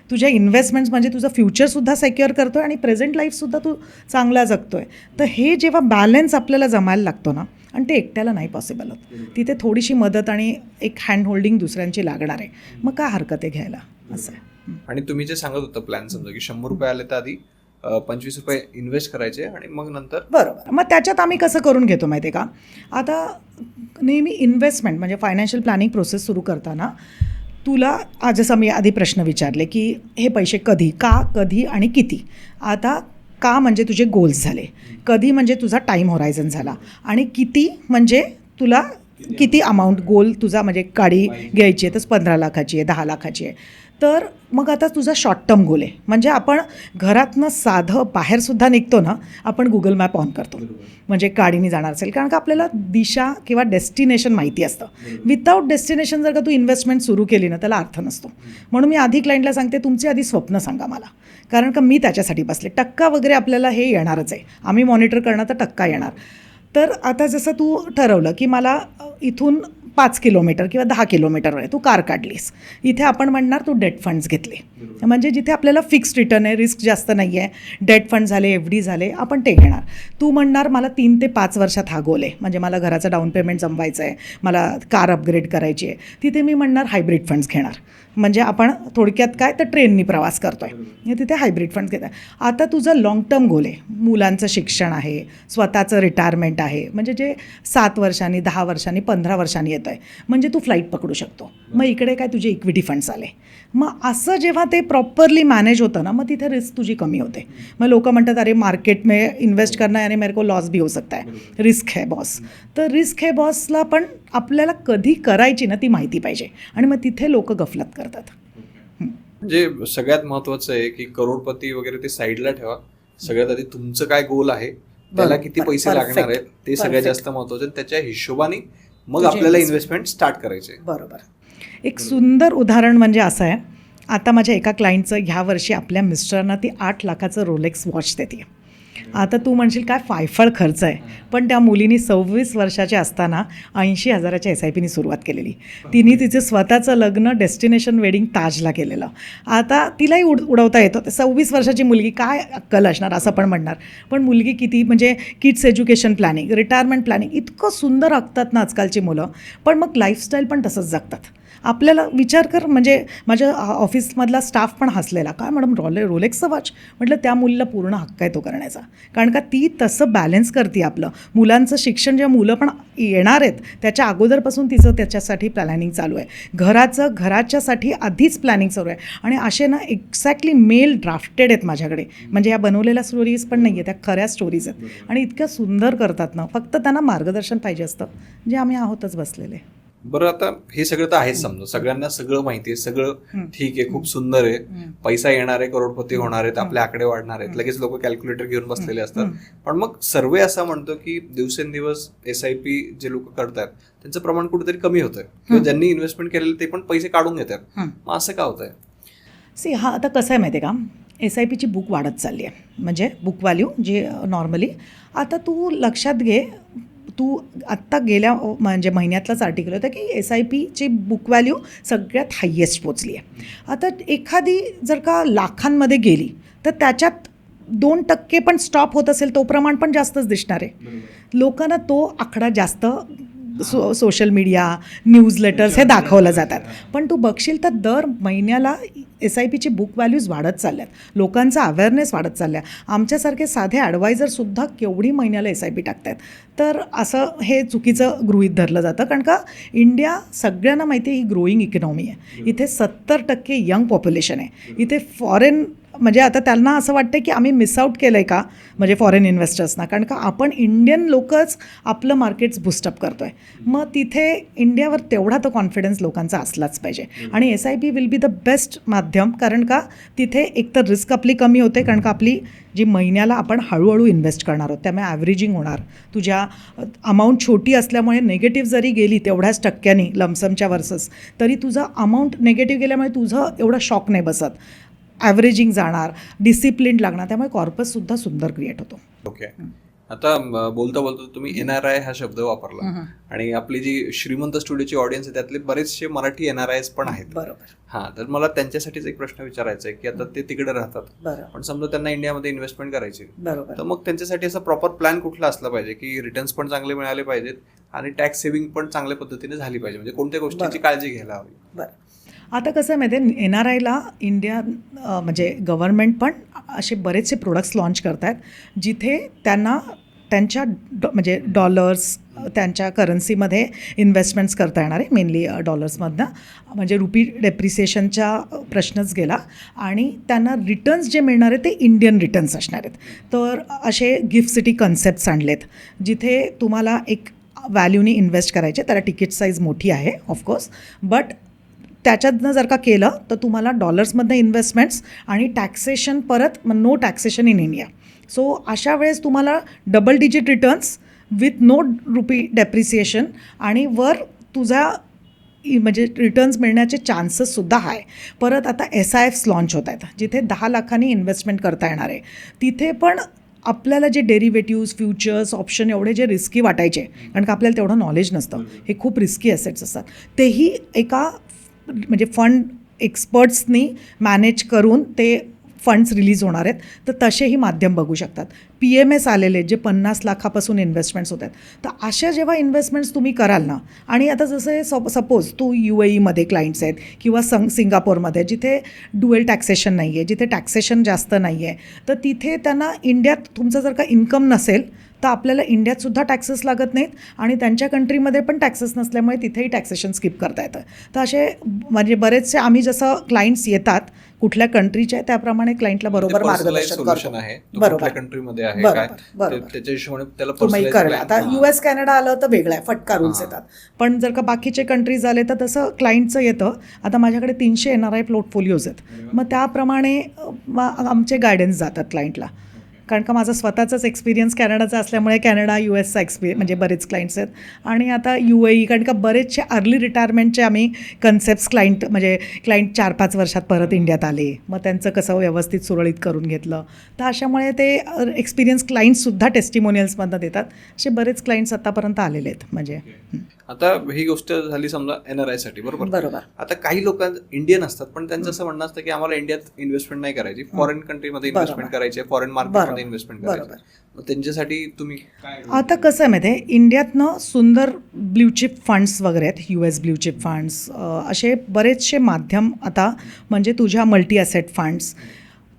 तुझ्या इन्व्हेस्टमेंट्स म्हणजे तुझं फ्युचरसुद्धा सेक्युअर करतो आहे आणि प्रेझेंट लाईफसुद्धा तू चांगला जगतो आहे. तर हे जेव्हा बॅलन्स आपल्याला जमायला लागतो ना आणि ते एकट्याला नाही पॉसिबल होत. तिथे थोडीशी मदत आणि एक हँड होल्डिंग दुसऱ्यांची लागणार आहे. मग काय हरकत आहे घ्यायला असं आहे. आणि तुम्ही जे सांगत होता प्लॅन समजा की 100 रुपये आले तर आधी 25 रुपये इन्व्हेस्ट करायचे आणि मग नंतर बरोबर. मग त्याच्यात आम्ही कसं करून घेतो माहिती आहे का आता नेहमी इन्व्हेस्टमेंट म्हणजे फायनान्शियल प्लॅनिंग प्रोसेस सुरू करताना तुला जसं मी आधी प्रश्न विचारले की हे पैसे कधी आणि किती. आता का म्हणजे तुझे गोल्स झाले, कधी म्हणजे तुझा टाईम होरायझन झाला आणि किती म्हणजे तुला किती अमाऊंट गोल तुझा म्हणजे गाडी घ्यायची आहे तर 15 लाखाची आहे 10 लाखाची आहे. तर मग आता तुझा शॉर्ट टर्म गोल आहे म्हणजे आपण घरातनं साधं बाहेरसुद्धा निघतो ना आपण गुगल मॅप ऑन करतो म्हणजे गाडीने जाणार असेल कारण का आपल्याला दिशा किंवा डेस्टिनेशन माहिती असतं. विदाऊट डेस्टिनेशन जर का तू इन्व्हेस्टमेंट सुरू केली ना त्याला अर्थ नसतो. म्हणून मी आधी क्लायंटला सांगते तुमचे आधी स्वप्न सांगा मला कारण का मी त्याच्यासाठी बसले. टक्का वगैरे आपल्याला हे येणारच आहे. आम्ही मॉनिटर करणं तर टक्का येणार. तर आता जसं तू ठरवलं की मला इथून 5 किलोमीटर किंवा 10 किलोमीटरवर आहे तू कार काढलीस इथे आपण म्हणणार तू डेट फंड्स घेतले म्हणजे जिथे आपल्याला फिक्स्ड रिटर्न आहे रिस्क जास्त नाही आहे डेट फंड झाले FD झाले आपण ते घेणार. तू म्हणणार मला 3 ते 5 वर्षात हा गोल आहे म्हणजे मला घराचं डाऊन पेमेंट जमवायचं आहे मला कार अपग्रेड करायची आहे. तिथे मी म्हणणार हायब्रिड फंड्स घेणार म्हणजे आपण थोडक्यात काय तर ट्रेननी प्रवास करतो आहे तिथे हायब्रिड फंड्स घेत आहे. आता तुझं लाँग टर्म गोल आहे मुलांचं शिक्षण आहे स्वतःचं रिटायरमेंट आहे म्हणजे जे 7 वर्षांनी 10 वर्षांनी 15 वर्षांनी येतं आहे म्हणजे तू फ्लाईट पकडू शकतो. मग इकडे काय तुझे इक्विटी फंड्स आले. मग असं जेव्हा ते प्रॉपरली मॅनेज होतं ना मग तिथे रिस्क तुझी कमी होते. मग लोक म्हणतात अरे मार्केट में इन्व्हेस्ट करना यानी मेरे को लॉस भी हो सकता है. रिस्क है बॉस. तर रिस्क है बॉसला पण आपल्याला कधी करायची ना ती माहिती पाहिजे आणि मग तिथे लोक गफलत करतात. म्हणजे सगळ्यात महत्वाचं आहे की करोडपती वगैरे ते साईडला ठेवा. सगळ्यात आधी तुमचं काय गोल आहे त्याला किती पैसे लागणार आहेत ते सगळ्यात जास्त महत्वाचं आहे. त्याच्या हिशोबाने मग आपल्याला इन्व्हेस्टमेंट स्टार्ट करायचे. बरोबर. एक सुंदर उदाहरण म्हणजे असं आहे आता माझ्या एका क्लायंटचं ह्या वर्षी आपल्या मिस्टरांना ती 8 लाखाचं रोलेक्स वॉच देते आता तू म्हणशील काय फायफळ खर्च आहे, पण त्या मुलीनी 26 वर्षाच्या असताना 80,000च्या SIPनी सुरुवात केलेली. तिने तिचं स्वतःचं लग्न डेस्टिनेशन वेडिंग ताजला केलेलं. आता तिलाही उडवता येतं. 26 वर्षाची मुलगी काय अक्कल असणार असं पण म्हणणार, पण मुलगी किती म्हणजे kids education planning, retirement planning इतकं सुंदर आखतात ना आजकालची मुलं. पण मग लाईफस्टाईल पण तसंच जगतात. आपल्याला विचार कर, म्हणजे माझ्या ऑफिसमधला स्टाफ पण हसलेला, काय मॅडम रोलेक्सचं वॉच. म्हटलं त्या मुलीला पूर्ण हक्क आहे तो करण्याचा, कारण का ती तसं बॅलन्स करते आपलं मुलांचं शिक्षण. जेव्हा मुलं पण येणार आहेत त्याच्या अगोदरपासून तिचं त्याच्यासाठी प्लॅनिंग चालू आहे. घराच्यासाठी आधीच प्लॅनिंग चालू आहे. आणि असे ना एक्झॅक्टली मेल ड्राफ्टेड आहेत माझ्याकडे, म्हणजे या बनवलेल्या स्टोरीज पण नाही आहे, त्या खऱ्या स्टोरीज आहेत. आणि इतक्या सुंदर करतात ना, फक्त त्यांना मार्गदर्शन पाहिजे असतं, जे आम्ही आहोतच बसलेले. बरं, आता हे सगळं तर आहेच, समजा सगळ्यांना सगळं माहिती आहे, सगळं ठीक आहे, खूप सुंदर आहे, पैसा येणार आहे, करोडपती होणार आहेत, आपले आकडे वाढणार आहेत, लगेच लोक कॅल्क्युलेटर घेऊन बसलेले असतात. पण मग सर्वे असा म्हणतो की दिवसेंदिवस SIP जे लोक करतात त्यांचं प्रमाण कुठेतरी कमी होतंय, किंवा ज्यांनी इन्व्हेस्टमेंट केलेलं ते पण पैसे काढून घेतात. मग असं का होतंय? आता कसं आहे माहिती आहे का, SIPची बुक वाढत चालली आहे, म्हणजे बुक व्हॅल्यू जे नॉर्मली. आता तू लक्षात घे, तू आत्ता गेल्या म्हणजे महिन्यातलाच आर्टिकल होतं की SIPची बुक व्हॅल्यू सगळ्यात हायेस्ट पोचली आहे. आता एखादी जर का लाखांमध्ये गेली तर त्याच्यात 2% पण स्टॉप होत असेल, तो प्रमाण पण जास्तच दिसणार आहे. लोकांना तो आकडा जास्त सोशल मीडिया, न्यूजलेटर्स हे दाखवलं जातात. पण तू बघशील तर दर महिन्याला SIPची बुक व्हॅल्यूज वाढत चालल्यात, लोकांचा अवेअरनेस वाढत चालल्या. आमच्यासारखे साधे ॲडवायझरसुद्धा केवढी महिन्याला SIP टाकतात. तर असं हे चुकीचं गृहीत धरलं जातं, कारण का इंडिया सगळ्यांना माहिती आहे ही ग्रोईंग इकॉनॉमी आहे. इथे 70% यंग पॉप्युलेशन आहे. इथे फॉरेन म्हणजे आता त्यांना असं वाटतं की आम्ही मिस आऊट केलं आहे का, म्हणजे फॉरेन इन्व्हेस्टर्सना, कारण का आपण इंडियन लोकच आपलं मार्केट्स बूस्टअप करतो आहे. मग तिथे इंडियावर तेवढा तो कॉन्फिडन्स लोकांचा असलाच पाहिजे. आणि SIP will be the best माध्यम, कारण का तिथे एकतर रिस्क आपली कमी होते, कारण का आपली जी महिन्याला आपण हळूहळू इन्व्हेस्ट करणार आहोत त्यामुळे ॲव्हरेजिंग होणार. तुझ्या अमाऊंट छोटी असल्यामुळे नेगेटिव्ह जरी गेली तेवढ्याच टक्क्यांनी लमसमच्या वर्सेस, तरी तुझं अमाऊंट नेगेटिव्ह गेल्यामुळे तुझं एवढा शॉक नाही बसत. ॲव्हरेजिंग जाणार, डिसिप्लिन लागणार, त्यामुळे कॉर्पससुद्धा सुंदर क्रिएट होतो. ओके. आता बोलता बोलता तुम्ही NRI हा शब्द वापरला, आणि आपली जी श्रीमंत स्टुडिओची ऑडियन्स आहे त्यातले बरेचसे मराठी NRIs पण आहेत. बरोबर. हां, तर मला त्यांच्यासाठीच एक प्रश्न विचारायचा आहे की आता ते तिकडे राहतात, पण समजा त्यांना इंडियामध्ये इन्व्हेस्टमेंट करायची, तर मग त्यांच्यासाठी असा प्रॉपर प्लॅन कुठला असला पाहिजे की रिटर्न्स पण चांगले मिळाले पाहिजेत आणि टॅक्स सेव्हिंग पण चांगल्या पद्धतीने झाली पाहिजे, म्हणजे कोणत्या गोष्टीची काळजी घ्यायला हवी? बरं, आता कसं आहे माहिती आहे, NRIला इंडिया म्हणजे गव्हर्नमेंट पण असे बरेचसे प्रोडक्ट्स लॉन्च करत आहेत जिथे त्यांना त्यांच्या म्हणजे डॉलर्स त्यांच्या करन्सीमध्ये इन्व्हेस्टमेंट्स करता येणार आहे, मेनली डॉलर्समधनं, म्हणजे रुपी डेप्रिसिएशनचा प्रश्नच गेला. आणि त्यांना रिटर्न्स जे मिळणार आहे ते इंडियन रिटर्न्स असणार आहेत. तर असे गिफ्ट सिटी कन्सेप्ट्स आणलेत जिथे तुम्हाला एक व्हॅल्यूनी इन्व्हेस्ट करायचे. त्याला तिकीट साईज मोठी आहे ऑफकोर्स, बट त्याच्यातनं जर का केलं तर तुम्हाला डॉलर्समधनं इन्व्हेस्टमेंट्स आणि टॅक्सेशन परत, no taxation in India. So अशा वेळेस तुम्हाला double digit returns with no rupee depreciation, आणि वर तुझा म्हणजे रिटर्न्स मिळण्याचे चान्सेससुद्धा आहे. परत आता SIFs लॉन्च होत आहेत जिथे 10 लाखांनी इन्व्हेस्टमेंट करता येणार आहे. तिथे पण आपल्याला जे डेरिव्हेटिव्स, फ्युचर्स, ऑप्शन एवढे जे रिस्की वाटायचे, कारण का आपल्याला तेवढं नॉलेज नसतं, हे खूप रिस्की ॲसेट्स असतात, तेही एका म्हणजे फंड एक्सपर्ट्सनी मॅनेज करून ते फंड्स रिलीज होणार आहेत. तर तसेही माध्यम बघू शकतात. PMS आलेले जे 50 लाखापासून इन्व्हेस्टमेंट्स होत आहेत. तर अशा जेव्हा इन्व्हेस्टमेंट्स तुम्ही कराल ना, आणि आता जसं सपोज तू UAEमध्ये क्लायंट्स आहेत किंवा सिंगापोरमध्ये जिथे ड्युएल टॅक्सेशन नाही आहे, जिथे टॅक्सेशन जास्त नाही आहे, तर तिथे त्यांना इंडियात तुमचं जर का इन्कम नसेल तर आपल्याला इंडियातसुद्धा टॅक्सेस लागत नाहीत, आणि त्यांच्या कंट्रीमध्ये पण टॅक्सेस नसल्यामुळे तिथेही टॅक्सेशन स्किप करता येतं. तर असे म्हणजे बरेचसे आम्ही जसं क्लायंट्स येतात कुठल्या कंट्रीचे आहे त्याप्रमाणे क्लायंटला बरोबर मार्गदर्शन करतो. बरोबर, कंट्रीमध्ये आहे काय त्याच्या हिशोबाने त्याला तुम्ही करेल. आता US कॅनडा आलं तर वेगळं आहे, फटका रूल्स येतात. पण जर का बाकीचे कंट्रीज आले तर तसं क्लायंटचं येतं. आता माझ्याकडे 300 NRI पोर्टफोलिओज आहेत, मग त्याप्रमाणे आमचे गायडन्स जातात क्लायंटला, कारण का माझा स्वतःचाच एक्सपिरियन्स कॅनडाचा असल्यामुळे कॅनडा US म्हणजे बरेच क्लायंट्स आहेत आणि आता UAE, कारण का बरेचसे अर्ली रिटायरमेंटचे आम्ही कन्सेप्ट्स क्लायंट 4-5 वर्षात परत इंडियात आले, मग त्यांचं कसं व्यवस्थित सुरळीत करून घेतलं. तर अशामुळे ते एक्सपिरियन्स क्लायंट्ससुद्धा टेस्टिमोनियल्समधनं देतात. असे बरेच क्लायंट्स आतापर्यंत आलेले आहेत. म्हणजे आता ही गोष्ट झाली समजा NRI साठी, बरोबर. आता काही लोक इंडियन असतात पण त्यांचं असं म्हणणं असतं की आम्हाला इंडियात इन्व्हेस्टमेंट नाही करायची, फॉरेन कंट्रीमध्ये इन्व्हेस्टमेंट करायची, फॉरेन मार्केटमध्ये इन्व्हेस्टमेंट करायची. मग त्यांच्यासाठी तुम्ही काय? आता कसं आहे माहिती आहे, इंडियातनं सुंदर ब्ल्यूचिप फंड्स वगैरे आहेत, US ब्ल्यूचिप फंड्स, असे बरेचसे माध्यम आता म्हणजे तुझ्या मल्टी ॲसेट फंड्स,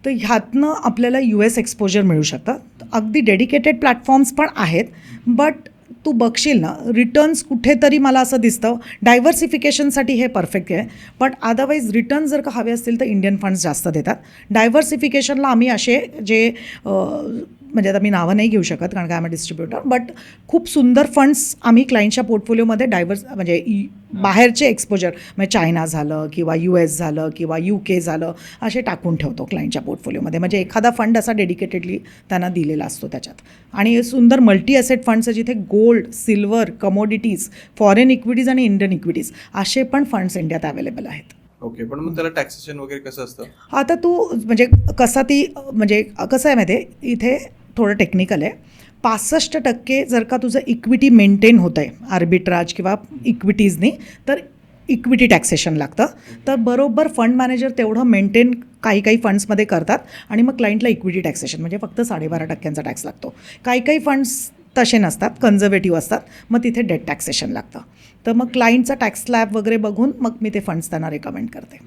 तर ह्यातनं आपल्याला US एक्सपोजर मिळू शकतं. अगदी डेडिकेटेड प्लॅटफॉर्म्स पण आहेत, बट तू बघशील ना रिटर्न्स कुठेतरी मला असं दिसतं डायव्हर्सिफिकेशनसाठी हे परफेक्ट आहे. बट अदरवाईज रिटर्न जर का हवे असतील तर इंडियन फंड्स जास्त देतात. डायव्हर्सिफिकेशनला आम्ही असे जे म्हणजे आता मी नावं नाही घेऊ शकत कारण का आम्ही डिस्ट्रीब्युटर, बट खूप सुंदर फंड्स आम्ही क्लायंटच्या पोर्टफोलिओमध्ये म्हणजे बाहेरचे एक्सपोजर म्हणजे चायना झालं किंवा US झालं किंवा UK झालं असे टाकून ठेवतो क्लायंटच्या पोर्टफोलिओमध्ये. म्हणजे एखादा फंड असा डेडिकेटेडली त्यांना दिलेला असतो त्याच्यात. आणि सुंदर मल्टी ॲसेट फंड्स जिथे gold, silver, commodities, foreign equities आणि इंडियन इक्विटीज असे पण फंड्स इंडियात अवेलेबल आहेत. ओके, पण मग त्याला टॅक्सेशन वगैरे कसं असतं? आता तू म्हणजे कसं आहे माहिती आहे, इथे थोडं टेक्निकल आहे. 65% जर का तुझं इक्विटी मेंटेन होतं आहे आर्बिट्राज किंवा इक्विटीजनी, तर इक्विटी टॅक्सेशन लागतं. तर बरोबर फंड मॅनेजर तेवढं मेंटेन काही फंड्समध्ये करतात आणि मग क्लायंटला इक्विटी टॅक्सेशन म्हणजे फक्त 12.5% टॅक्स लागतो. काही फंड्स तसे नसतात, कन्झर्वेटिव्ह असतात, मग तिथे डेट टॅक्सेशन लागतं. तर मग क्लायंटचा टॅक्स स्लॅब वगैरे बघून मग मी ते फंड्स त्यांना रेकमेंड करते.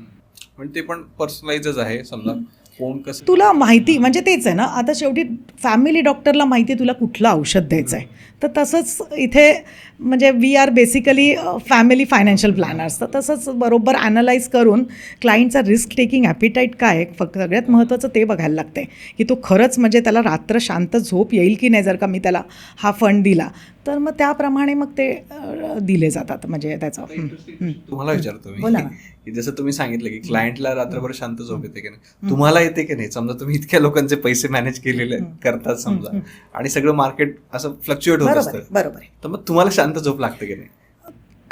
पण ते पण पर्सनलाइजच आहे, समजा कोण कसं तुला माहिती म्हणजे तेच आहे ना, आता शेवटी फॅमिली डॉक्टरला माहिती आहे तुला कुठलं औषध द्यायचं आहे. तर तसंच इथे म्हणजे we are basically family financial planners. तर तसंच बरोबर ॲनालाइज करून क्लायंटचा रिस्क टेकिंग ॲपिटाईट काय आहे, फक्त सगळ्यात महत्त्वाचं ते बघायला लागते की तो खरंच म्हणजे त्याला रात्र शांत झोप येईल की नाही. जर का मी त्याला हा फंड दिला तर मग त्याप्रमाणे मग ते दिले जातात. म्हणजे त्याचं तुम्हाला विचारतो बोला मी ना. की जसं तुम्ही सांगितलं की क्लायंटला रात्रभर शांत झोप येते की नाही, तुम्हाला येते की नाही? समजा तुम्ही इतक्या लोकांचे पैसे मॅनेज केलेले करतात समजा आणि सगळं मार्केट असं फ्लक्च्युएट होत असतं, बरोबर आहे. तर मग तुम्हाला शांत झोप लागते की नाही?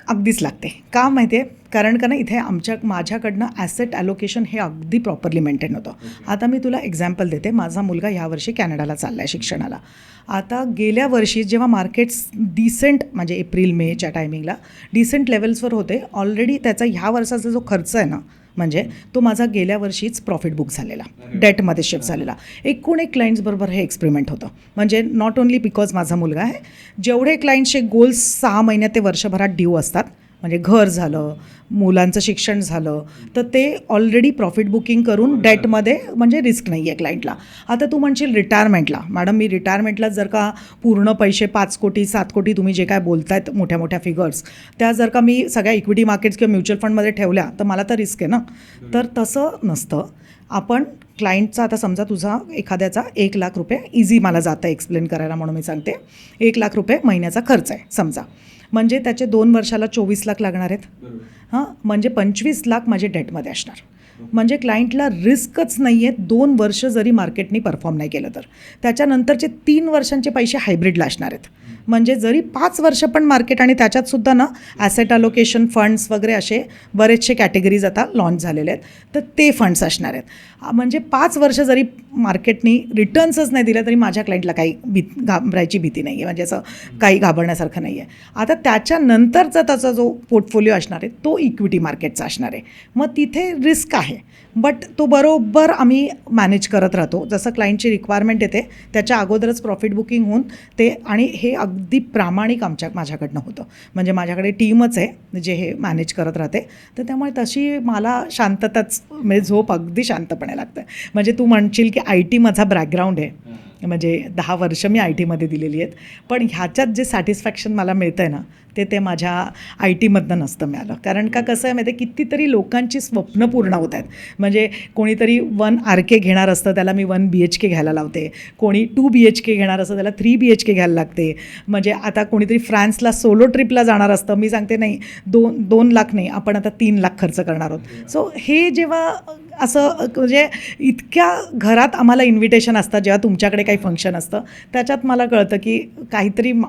अगदीच लागते. का माहिती आहे, कारण का ना इथे माझ्याकडनं ॲसेट ॲलोकेशन हे अगदी प्रॉपरली मेंटेन होतं. आता मी तुला एक्झाम्पल देते. माझा मुलगा यावर्षी कॅनडाला चालला आहे शिक्षणाला. आता गेल्या वर्षी जेव्हा मार्केट्स डिसेंट म्हणजे एप्रिल-मेच्या टायमिंगला डिसेंट लेवल्सवर होते, ऑलरेडी त्याचा ह्या वर्षाचा जो खर्च आहे ना म्हणजे तो माझा गेल्या वर्षीच प्रॉफिट बुक झालेला, डेटमध्ये शिफ्ट झालेला. एकूण एक क्लायंट्सबरोबर हे एक्सपेरिमेंट होतं. म्हणजे नॉट ओन्ली बिकॉज माझा मुलगा आहे, जेवढे क्लायंट्सचे गोल्स 6 महिन्यात ते वर्षभरात ड्यू असतात, म्हणजे घर झालं, मुलांचं शिक्षण झालं, तर ते ऑलरेडी प्रॉफिट बुकिंग करून डेटमध्ये म्हणजे रिस्क नाही आहे क्लायंटला. आता तू म्हणशील रिटायरमेंटला, मॅडम मी रिटायरमेंटला जर का पूर्ण पैसे 5 कोटी 7 कोटी तुम्ही जे काय बोलतायत मोठ्या मोठ्या फिगर्स, त्या जर का मी सगळ्या इक्विटी मार्केट्स किंवा म्युच्युअल फंडमध्ये ठेवल्या तर मला तर रिस्क आहे ना. तर तसं नसतं. आपण क्लायंटचा आता समजा तुझा एखाद्याचा 1 लाख रुपये इझी मला जातं एक्सप्लेन करायला म्हणून मी सांगते, 1 लाख रुपये महिन्याचा खर्च आहे समजा, म्हणजे त्याचे 2 वर्षाला 24 लाख लागणार आहेत. हां, म्हणजे 25 लाख माझे डेटमध्ये असणार. म्हणजे क्लायंटला रिस्कच नाही आहे 2 वर्ष जरी मार्केटनी परफॉर्म नाही केलं तर. त्याच्यानंतरचे 3 वर्षांचे पैसे हायब्रिडला असणार आहेत. म्हणजे जरी 5 वर्ष पण मार्केट आणि त्याच्यातसुद्धा ना ॲसेट अलोकेशन फंड्स वगैरे असे बरेचसे कॅटेगरीज आता लॉन्च झालेले आहेत, तर ते फंड्स असणार आहेत. म्हणजे 5 वर्ष जरी मार्केटनी रिटर्न्सच नाही दिले तरी माझ्या क्लायंटला काही घाबरायची भीती नाही आहे, म्हणजे असं काही घाबरण्यासारखं नाही आहे. आता त्याच्यानंतरचा त्याचा जो पोर्टफोलिओ असणार आहे तो इक्विटी मार्केटचा असणार आहे. मग तिथे रिस्क आहे, बट तो बरोबर आम्ही मॅनेज करत राहतो. जसं क्लायंटची रिक्वायरमेंट येते त्याच्या अगोदरच प्रॉफिट बुकिंग होऊन ते, आणि हे अगदी प्रामाणिक माझ्याकडनं होतं. म्हणजे माझ्याकडे टीमच आहे जे हे मॅनेज करत राहते. तर त्यामुळे तशी मला शांतताच म्हणजे झोप अगदी शांतपणे लागतं. म्हणजे तू म्हणशील की IT माझा बॅकग्राऊंड आहे, म्हणजे 10 वर्ष मी IT मध्ये दिलेली आहेत, पण ह्याच्यात जे सॅटिस्फॅक्शन मला मिळतं आहे ना ते माझ्या IT मधनं नसतं मिळालं. कारण का कसं आहे माहिती आहे, कितीतरी लोकांची स्वप्न पूर्ण होत आहेत. म्हणजे कोणीतरी 1 RK घेणार असतं त्याला मी 1 BHK घ्यायला लावते, कोणी 2 BHK घेणार असतं त्याला 3 BHK घ्यायला लागते. म्हणजे आता कोणीतरी फ्रान्सला सोलो ट्रिपला जाणार असतं, मी सांगते नाही 2 लाख नाही, आपण आता 3 लाख खर्च करणार आहोत. सो हे जेव्हा असं म्हणजे इतक्या घरात आम्हाला इन्व्हिटेशन असतात जेव्हा तुमच्याकडे काही काही फंक्शन असतं त्याच्यात मला कळतं की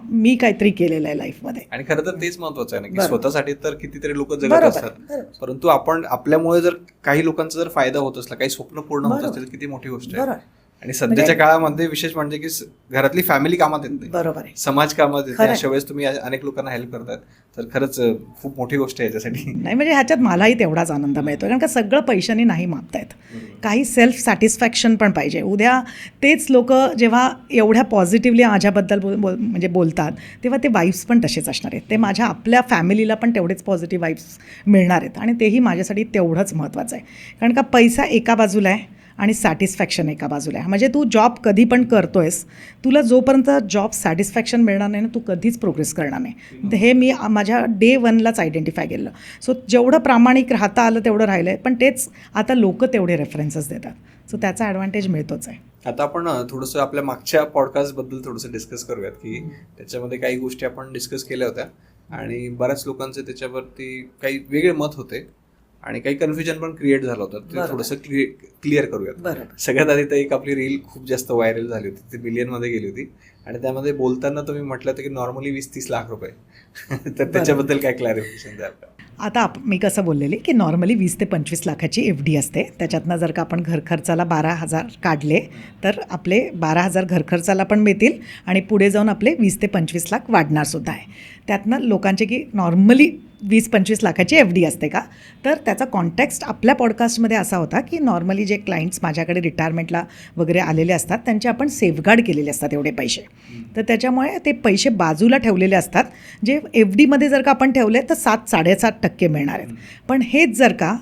मी काहीतरी केलेलं आहे लाईफमध्ये. आणि खरं तर तेच महत्वाचं आहे ना की बरोबर. स्वतःसाठी तर कितीतरी लोक जगत बरोबर, असतात, बरोबर. परंतु आपण आपल्यामुळे जर काही लोकांचा जर फायदा होत असला, काही स्वप्न पूर्ण होत बरोबर. असतील, किती मोठी गोष्ट बरोबर. आहे. आणि सध्याच्या काळामध्ये विशेष म्हणजे की घरातली फॅमिली कामात येत नाही, बरोबर आहे. समाज कामात येते. खरं आहे. अशा वेळेस तुम्ही अनेक लोकांना हेल्प करतात, तर खरंच खूप मोठी गोष्ट आहे याच्यासाठी. नाही म्हणजे ह्याच्यात मलाही तेवढाच आनंद मिळतो, कारण का सगळं पैशाने नाही मापता येत. काही सेल्फ सॅटिस्फॅक्शन पण पाहिजे. उद्या तेच लोक जेव्हा एवढ्या पॉझिटिव्हली माझ्याबद्दल म्हणजे बोलतात, तेव्हा ते वाईब्स पण तसेच असणार आहेत. ते माझ्या आपल्या फॅमिलीला पण तेवढेच पॉझिटिव्ह वाईब्स मिळणार आहेत, आणि तेही माझ्यासाठी तेवढंच महत्त्वाचं आहे. कारण का पैसा एका बाजूला आहे आणि सॅटिस्फॅक्शन एका बाजूला आहे. म्हणजे तू जॉब कधी पण करतोयस, तुला जोपर्यंत जॉब सॅटिस्फॅक्शन मिळणार नाही ना, तू कधीच प्रोग्रेस करणार नाही. तर हे मी माझ्या डे 1लाच आयडेंटिफाय केलं. सो जेवढं प्रामाणिक राहता आलं तेवढं राहिलं आहे, पण तेच आता लोक तेवढे रेफरन्सेस देतात. सो त्याचा ॲडव्हान्टेज मिळतोच आहे. आता आपण थोडंसं आपल्या मागच्या पॉडकास्टबद्दल थोडंसं डिस्कस करूयात, की त्याच्यामध्ये काही गोष्टी आपण डिस्कस केल्या होत्या आणि बऱ्याच लोकांचे त्याच्यावरती काही वेगळे मत होते आणि काही कन्फ्युजन पण क्रिएट झालं होतं. ते थोडंसं क्लिअर करूयात. बरोबर. सगळ्यात आधी तर एक आपली रील खूप जास्त व्हायरल झाली होती, ती मिलियनमध्ये गेली होती, आणि त्यामध्ये बोलताना तुम्ही म्हटलं होतं की नॉर्मली 20-30 लाख रुपये. तर त्याच्याबद्दल काय क्लॅरिफिकेशन द्याल का? आता मी कसं बोललेली की नॉर्मली 20 ते 25 लाखाची FD असते. त्याच्यातनं जर का आपण घर खर्चाला 12,000 काढले तर आपले 12,000 घर खर्चाला पण मिळतील, आणि पुढे जाऊन आपले 20 ते 25 लाख वाढणारसुद्धा आहे. त्यातनं लोकांचे की नॉर्मली 20-25 लाखाची FD असते का, तर त्याचा कॉन्टेक्स्ट आपल्या पॉडकास्टमध्ये असा होता की नॉर्मली जे क्लायंट्स माझ्याकडे रिटायरमेंटला वगैरे आलेले असतात त्यांचे आपण सेफगार्ड केलेले असतात एवढे पैसे. तर त्याच्यामुळे ते पैसे बाजूला ठेवलेले असतात, जे FDमध्ये जर का आपण ठेवले तर 7-7.5% मिळणार आहेत. पण हेच जर का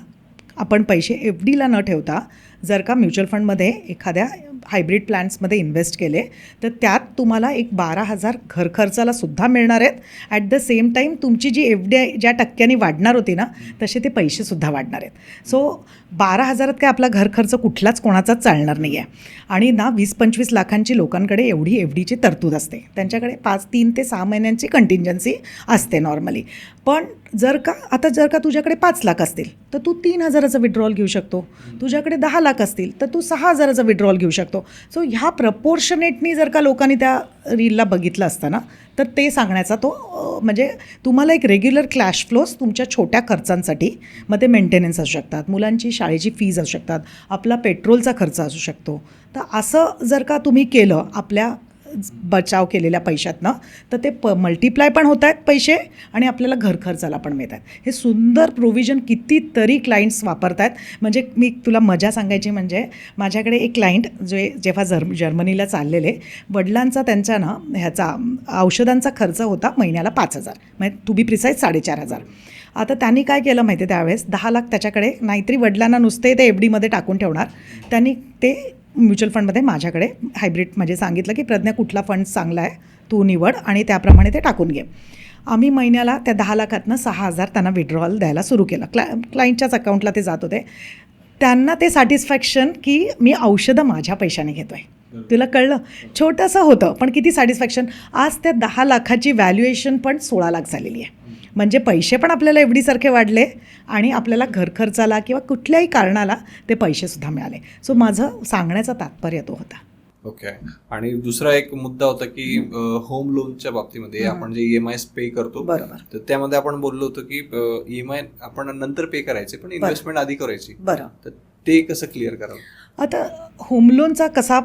आपण पैसे FDला न ठेवता जर का म्युच्युअल फंडमध्ये एखाद्या हायब्रिड प्लॅन्समध्ये इन्व्हेस्ट केले, तर त्यात तुम्हाला एक 12,000 घर खर्चाला सुद्धा मिळणार आहेत. ॲट द सेम टाईम तुमची जी FD ज्या टक्क्यांनी वाढणार होती ना, तसे ते पैसेसुद्धा वाढणार आहेत. सो 12,000त काय आपला घर खर्च कुठलाच कोणाचाच चालणार नाही आहे. आणि ना 20-25 लाखांची लोकांकडे एवढी FDची तरतूद असते, त्यांच्याकडे 3 ते 6 महिन्यांची कंटिंजन्सी असते नॉर्मली. पण जर का तुझ्याकडे 5 लाख असतील तर तू 3,000चं विड्रॉल घेऊ शकतो. तुझ्याकडे 10 लाख असतील तर तू 6,000चं विड्रॉल घेऊ शकतो. सो ह्या प्रपोर्शनेटनी जर का लोकांनी त्या रीलला बघितलं असतं ना, तर ते सांगण्याचा तो म्हणजे तुम्हाला एक रेग्युलर कॅश फ्लोज तुमच्या छोट्या खर्चांसाठी, मग ते मेंटेनन्स असू शकतात, मुलांची शाळेची फीज असू शकतात, आपला पेट्रोलचा खर्च असू शकतो. तर असं जर का तुम्ही केलं आपल्या बचाव केलेल्या पैशातनं, तर ते मल्टिप्लाय पण होत आहेत पैसे, आणि आपल्याला घर खर्चाला पण मिळत आहेत. हे सुंदर प्रोव्हिजन कितीतरी क्लायंट्स वापरत आहेत. म्हणजे मी तुला मजा सांगायची म्हणजे माझ्याकडे एक क्लायंट जेव्हा जर्मनीला चाललेले, वडिलांचा त्यांचा ना ह्याचा औषधांचा खर्च होता महिन्याला 5,000, म्हणजे टू बी प्रिसाईज 4,500. आता त्यांनी काय केलं माहिती आहे, त्यावेळेस 10 लाख त्याच्याकडे नाहीतरी वडिलांना नुसते ते FDमध्ये टाकून ठेवणार, त्यांनी ते म्युच्युअल फंडमध्ये माझ्याकडे हायब्रिड म्हणजे सांगितलं की प्रज्ञा कुठला फंड चांगला आहे तू निवड आणि त्याप्रमाणे ते टाकून घे. आम्ही महिन्याला त्या 10 लाखातनं 6,000 त्यांना विड्रॉल द्यायला सुरू केलं. क्लायंटच्याच अकाउंटला ते जात होते. त्यांना ते सॅटिस्फॅक्शन की मी औषधं माझ्या पैशाने घेतो आहे. तुला कळलं, छोटंसं होतं पण किती सॅटिस्फॅक्शन. आज त्या 10 लाखाची व्हॅल्युएशन पण 16 लाख झालेली आहे. म्हणजे पैसे पण आपल्याला FD सारखे वाढले, आणि आपल्याला घर खर्चाला किंवा कुठल्याही कारणाला ते पैसेसुद्धा मिळाले. सो माझं सांगण्याचा तात्पर्य तो होता. ओके. आणि दुसरा एक मुद्दा होता की होम लोनच्या बाबतीमध्ये आपण जे EMI पे करतो, बरोबर. तर त्यामध्ये आपण बोललो होतो की EMI आपण नंतर पे करायचे, पण इन्व्हेस्टमेंट आधी करायची. बरं, तर ते कसं क्लिअर करावं? आता होम लोनचा कसा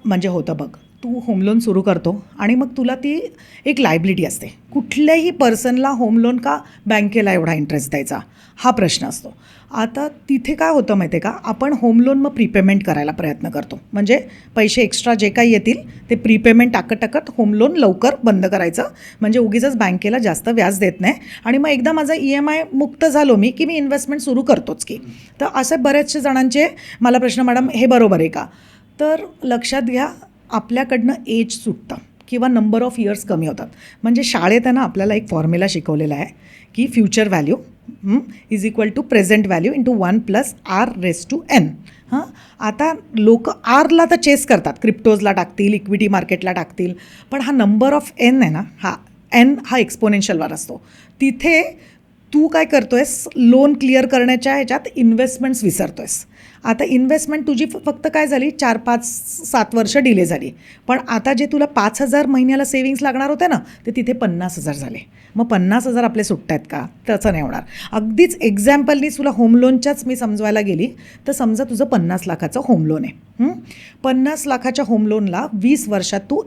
म्हणजे होतं बघ, तू होम लोन सुरू करतो आणि मग तुला ती एक लायबिलिटी असते. कुठल्याही पर्सनला होम लोन का बँकेला एवढा इंटरेस्ट द्यायचा हा प्रश्न असतो. आता तिथे काय होतं माहिती आहे का, आपण होम लोन मग प्रीपेमेंट करायला प्रयत्न करतो. म्हणजे पैसे एक्स्ट्रा जे काही येतील ते प्रीपेमेंट टाकत होम लोन लवकर बंद करायचं, म्हणजे उगीचच बँकेला जास्त व्याज देत नाही. आणि मग एकदा माझा EMI मुक्त झालो मी की मी इन्व्हेस्टमेंट सुरू करतोच की. तर असे बरेचसे जणांचे मला प्रश्न, मॅडम हे बरोबर आहे का? तर लक्षात घ्या, आपल्याकडनं एज सुटतं किंवा नंबर ऑफ इयर्स कमी होतात. म्हणजे शाळेत आहे ना आपल्याला एक फॉर्म्युला शिकवलेला आहे की future value is equal to present value into 1 + R⁻n. आता लोक आरला तर चेस करतात, क्रिप्टोजला टाकतील, इक्विटी मार्केटला टाकतील, पण हा नंबर ऑफ n आहे ना, n हा एक्सपोनेन्शियलवर असतो. तिथे तू काय करतो आहेस, लोन क्लिअर करण्याच्या ह्याच्यात इन्व्हेस्टमेंट्स विसरतो आहेस. आता इन्व्हेस्टमेंट तुझी फक्त काय झाली 4-5-7 वर्ष डिले झाली, पण आता जे तुला 5,000 महिन्याला सेव्हिंग्स लागणार होते ना, ते तिथे 50,000 झाले. मग 50,000 आपले सुट्ट आहेत का? तसं नाही होणार. अगदीच एक्झाम्पलनी तुला होम लोनच्याच मी समजवायला गेली तर समजा तुझं 50 लाखाचं होम लोन आहे. 50 लाखाच्या होम लोनला 20 वर्षात तू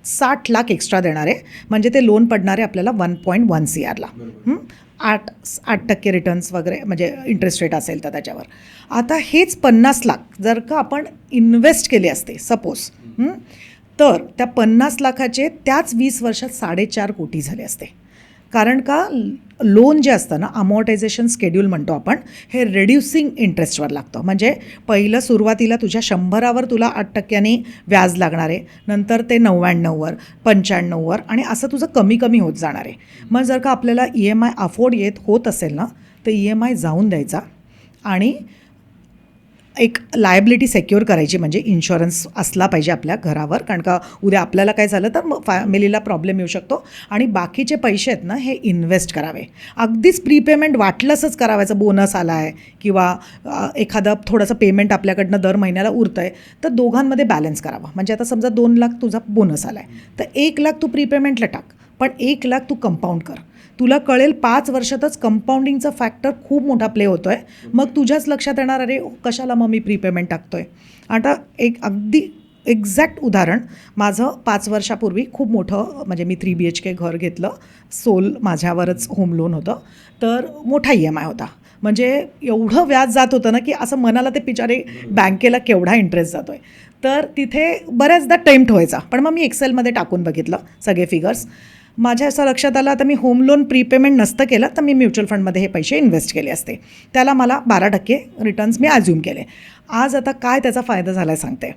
60 लाख एक्स्ट्रा देणार आहे, म्हणजे ते लोन पडणार आहे आपल्याला 1.1 CRला. 8% रिटर्न्स वगैरे म्हणजे इंटरेस्ट रेट असेल तर त्याच्यावर. आता हेच 50 लाख जर का आपण इन्व्हेस्ट केले असते सपोज, तर त्या 50 लाखाचे त्याच 20 वर्षात 4.5 कोटी झाले असते. कारण का लोन जे असतं ना, अमॉर्टायझेशन स्केड्यूल म्हणतो आपण, हे रिड्युसिंग इंटरेस्टवर लागतं. म्हणजे पहिलं सुरुवातीला तुझ्या 100वर तुला 8% व्याज लागणार आहे, नंतर ते 99वर, 95वर, आणि असं तुझं कमी कमी होत जाणार आहे. मग जर का आपल्याला EMI अफोर्ड होत असेल ना, तर EMI जाऊन द्यायचा आणि एक लायबिलिटी सेक्युअर करायची, म्हणजे इन्शुरन्स असला पाहिजे आपल्या घरावर, कारण का उद्या आपल्याला काय झालं तर मग फॅमिलीला प्रॉब्लेम येऊ शकतो. आणि बाकीचे पैसे आहेत ना, हे इन्व्हेस्ट करावे. अगदीच प्रीपेमेंट वाटलंसच करावायचं, बोनस आला आहे किंवा एखादं थोडंसं पेमेंट आपल्याकडनं दर महिन्याला उरतं आहे, तर दोघांमध्ये बॅलन्स करावा. म्हणजे आता समजा 2 लाख तुझा बोनस आला आहे, तर 1 लाख तू प्रीपेमेंटला टाक, पण 1 लाख तू कंपाऊंड कर. तुला कळेल 5 वर्षातच कंपाऊंडिंगचा फॅक्टर खूप मोठा प्ले होतो आहे. मग तुझ्याच लक्षात येणार, अरे कशाला मग मी प्रीपेमेंट टाकतो आहे. आता एक अगदी एक्झॅक्ट उदाहरण, माझं 5 वर्षापूर्वी खूप मोठं, म्हणजे मी 3 BHK घर घेतलं, सोल माझ्यावरच होम लोन होतं, तर मोठा EMI होता. म्हणजे एवढं व्याज जात होतं ना, की असं मनाला ते बिचारे बँकेला केवढा इंटरेस्ट जातो आहे. तर तिथे बऱ्याचदा टेम्प्ट व्हायचा, पण मग मी एक्सेलमध्ये टाकून बघितलं सगळे फिगर्स. माझ्या असं लक्षात आलं, आता मी होम लोन प्रीपेमेंट नसतं केलं तर मी म्युच्युअल फंडमध्ये हे पैसे इन्व्हेस्ट केले असते. त्याला मला 12% रिटर्न्स मी अज्युम केले. आज आता काय त्याचा फायदा झाला आहे सांगते.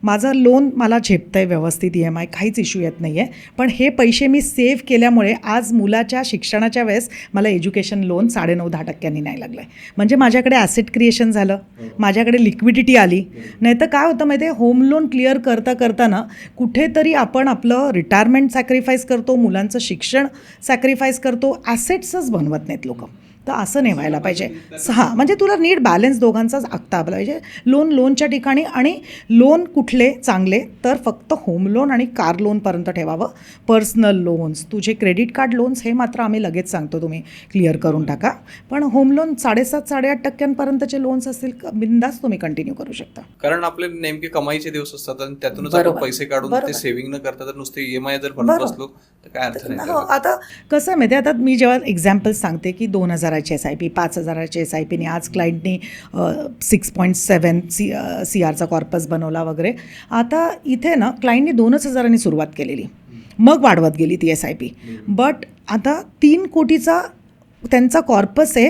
माझं लोन मला झेपतं आहे व्यवस्थित, EMI काहीच इश्यू येत नाही आहे. पण हे पैसे मी सेव्ह केल्यामुळे आज मुलाच्या शिक्षणाच्या वेळेस मला एज्युकेशन लोन 9.5-10% नाही लागलं आहे. म्हणजे माझ्याकडे ॲसेट क्रिएशन झालं, माझ्याकडे लिक्विडिटी आली. नाही तर काय होतं माहिती आहे, होम लोन क्लिअर करताना कुठेतरी आपण आपलं रिटायरमेंट सॅक्रिफाईस करतो, मुलांचं शिक्षण सॅक्रिफाईस करतो, ॲसेट्सच बनवत नाहीत लोक. तर असं नाही व्हायला पाहिजे. म्हणजे तुला नीट बॅलन्स दोघांचाच आखता आला पाहिजे. लोनच्या ठिकाणी, आणि लोन कुठले चांगले तर फक्त होम लोन आणि कार लोनपर्यंत ठेवावं. पर्सनल लोन्स, तुझे क्रेडिट कार्ड लोन्स, हे मात्र आम्ही लगेच सांगतो तुम्ही क्लिअर करून टाका. पण होम लोन 7.5-8% लोन्स असतील, बिंदास तुम्ही कंटिन्यू करू शकता. कारण आपले नेमके कमाईचे दिवस असतात आणि त्यातूनच आपण पैसे काढून ते सेव्हिंग न करता तर नुसते EMI जर भरत बसलो तर काय अर्थ नाही. आता कसं माहिती आहे, आता मी जेव्हा एक्झाम्पल सांगते की 2,000ची SIP, 5,000ची SIP ने आज क्लायंटनी 6.7 CRचा कॉर्पस बनवला वगैरे. आता इथे ना क्लायंटनी 2,000नी सुरुवात केलेली, मग वाढवत गेली ती SIP. बट आता 3 कोटीचा त्यांचा कॉर्पस आहे,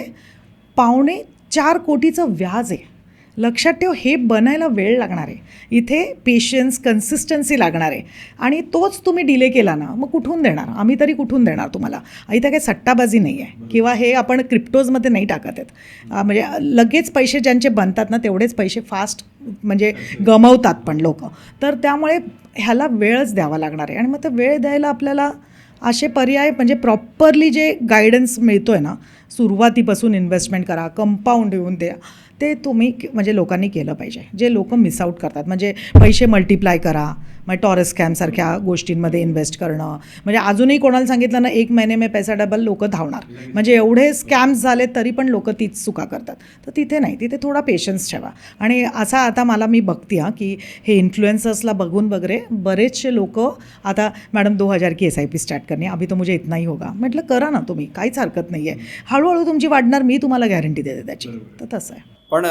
4.25 कोटीचं व्याज आहे. लक्षात ठेव, हे बनायला वेळ लागणार आहे. इथे पेशन्स, कन्सिस्टन्सी लागणार आहे. आणि तोच तुम्ही डिले केला ना, मग कुठून देणार? आम्ही तरी कुठून देणार तुम्हाला? इथे काही सट्टाबाजी नाही आहे, किंवा हे आपण क्रिप्टोजमध्ये नाही टाकत आहेत. म्हणजे लगेच पैसे ज्यांचे बनतात ना, तेवढेच पैसे फास्ट म्हणजे गमावतात पण लोक. तर त्यामुळे ह्याला वेळच द्यावा लागणार आहे. आणि मग ते वेळ द्यायला आपल्याला असे पर्याय, म्हणजे प्रॉपरली जे गायडन्स मिळतो आहे ना, सुरुवातीपासून इन्व्हेस्टमेंट करा, कंपाऊंड येऊन द्या, ते तुम्ही म्हणजे लोकांनी केलं पाहिजे. जे लोक मिसआउट करतात, म्हणजे पैसे मल्टिप्लाय करा, मग टॉरस स्कॅमसारख्या गोष्टींमध्ये इन्व्हेस्ट करणं. म्हणजे अजूनही कोणाला सांगितलं ना 1 महिने में पैसा डबल, लोक धावणार. म्हणजे एवढे स्कॅम्स झाले तरी पण लोक तीच चुका करतात. तर तिथे नाही, तिथे थोडा पेशन्स ठेवा. आणि असा आता मला मी बघते की हे इन्फ्लुएन्सर्सला बघून वगैरे बरेचसे लोक आता, मॅडम 2,000 की SIP स्टार्ट करणे, अभी तो मुझे इतना ही होगा. म्हटलं करा ना तुम्ही, काहीच हरकत नाही आहे. हळूहळू तुमची वाढणार, मी तुम्हाला गॅरंटी देते त्याची. तर तसं आहे. पण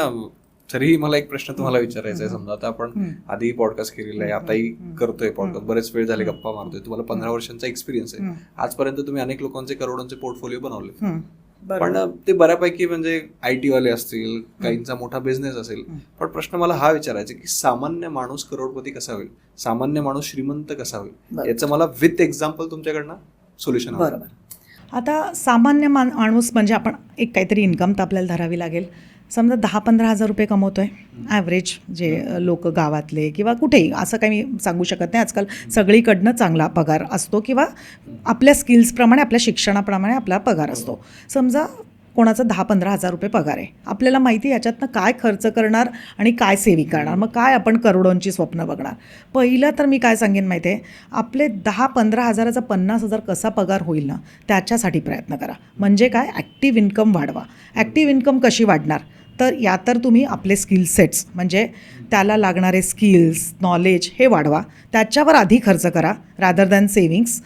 तरीही मला एक प्रश्न तुम्हाला विचारायचा आहे. समजा आता आपण आधी पॉडकास्ट केलेला आहे, आताही करतोय पॉडकास्ट, बरेच वेळ झाले गप्पा मारतोय, तुम्हाला 15 वर्षांचा एक्सपिरियन्स आहे. आजपर्यंत तुम्ही अनेक लोकांचे करोडोंचे पोर्टफोलिओ बनवले, पण ते बऱ्यापैकी म्हणजे IT वाले असतील, काहींचा मोठा बिझनेस असेल. पण प्रश्न मला हा विचारायचा की सामान्य माणूस करोडपती कसा होईल, सामान्य माणूस श्रीमंत कसा होईल, याचं मला विथ एक्झाम्पल तुमच्याकडनं सोल्युशन. बरोबर. आता सामान्य माणूस म्हणजे आपण एक काहीतरी इन्कम तर आपल्याला धरावी लागेल. समजा 10-15 हजार रुपये कमवतो आहे ॲव्हरेज, जे लोक गावातले किंवा कुठेही, असं काही मी सांगू शकत नाही. आजकाल सगळीकडनं चांगला पगार असतो, किंवा आपल्या स्किल्सप्रमाणे, आपल्या शिक्षणाप्रमाणे आपला पगार असतो. समजा कोणाचा 10-15 हजार रुपये पगार आहे. आपल्याला माहिती आहे याच्यातनं काय खर्च करणार आणि काय सेव्हिंग करणार, मग काय आपण करोडोंची स्वप्न बघणार. पहिलं तर मी काय सांगेन माहिती आहे, आपले 10-15 हजाराचा 50,000 कसा पगार होईल ना त्याच्यासाठी प्रयत्न करा. म्हणजे काय, ॲक्टिव्ह इन्कम वाढवा. ॲक्टिव्ह इन्कम कशी वाढणार, तर या तर तुम्ही आपले स्किल सेट्स म्हणजे त्याला लागणारे स्किल्स नॉलेज हे वाढवा, त्याच्यावर आधी खर्च करा रादर दॅन सेविंग्स.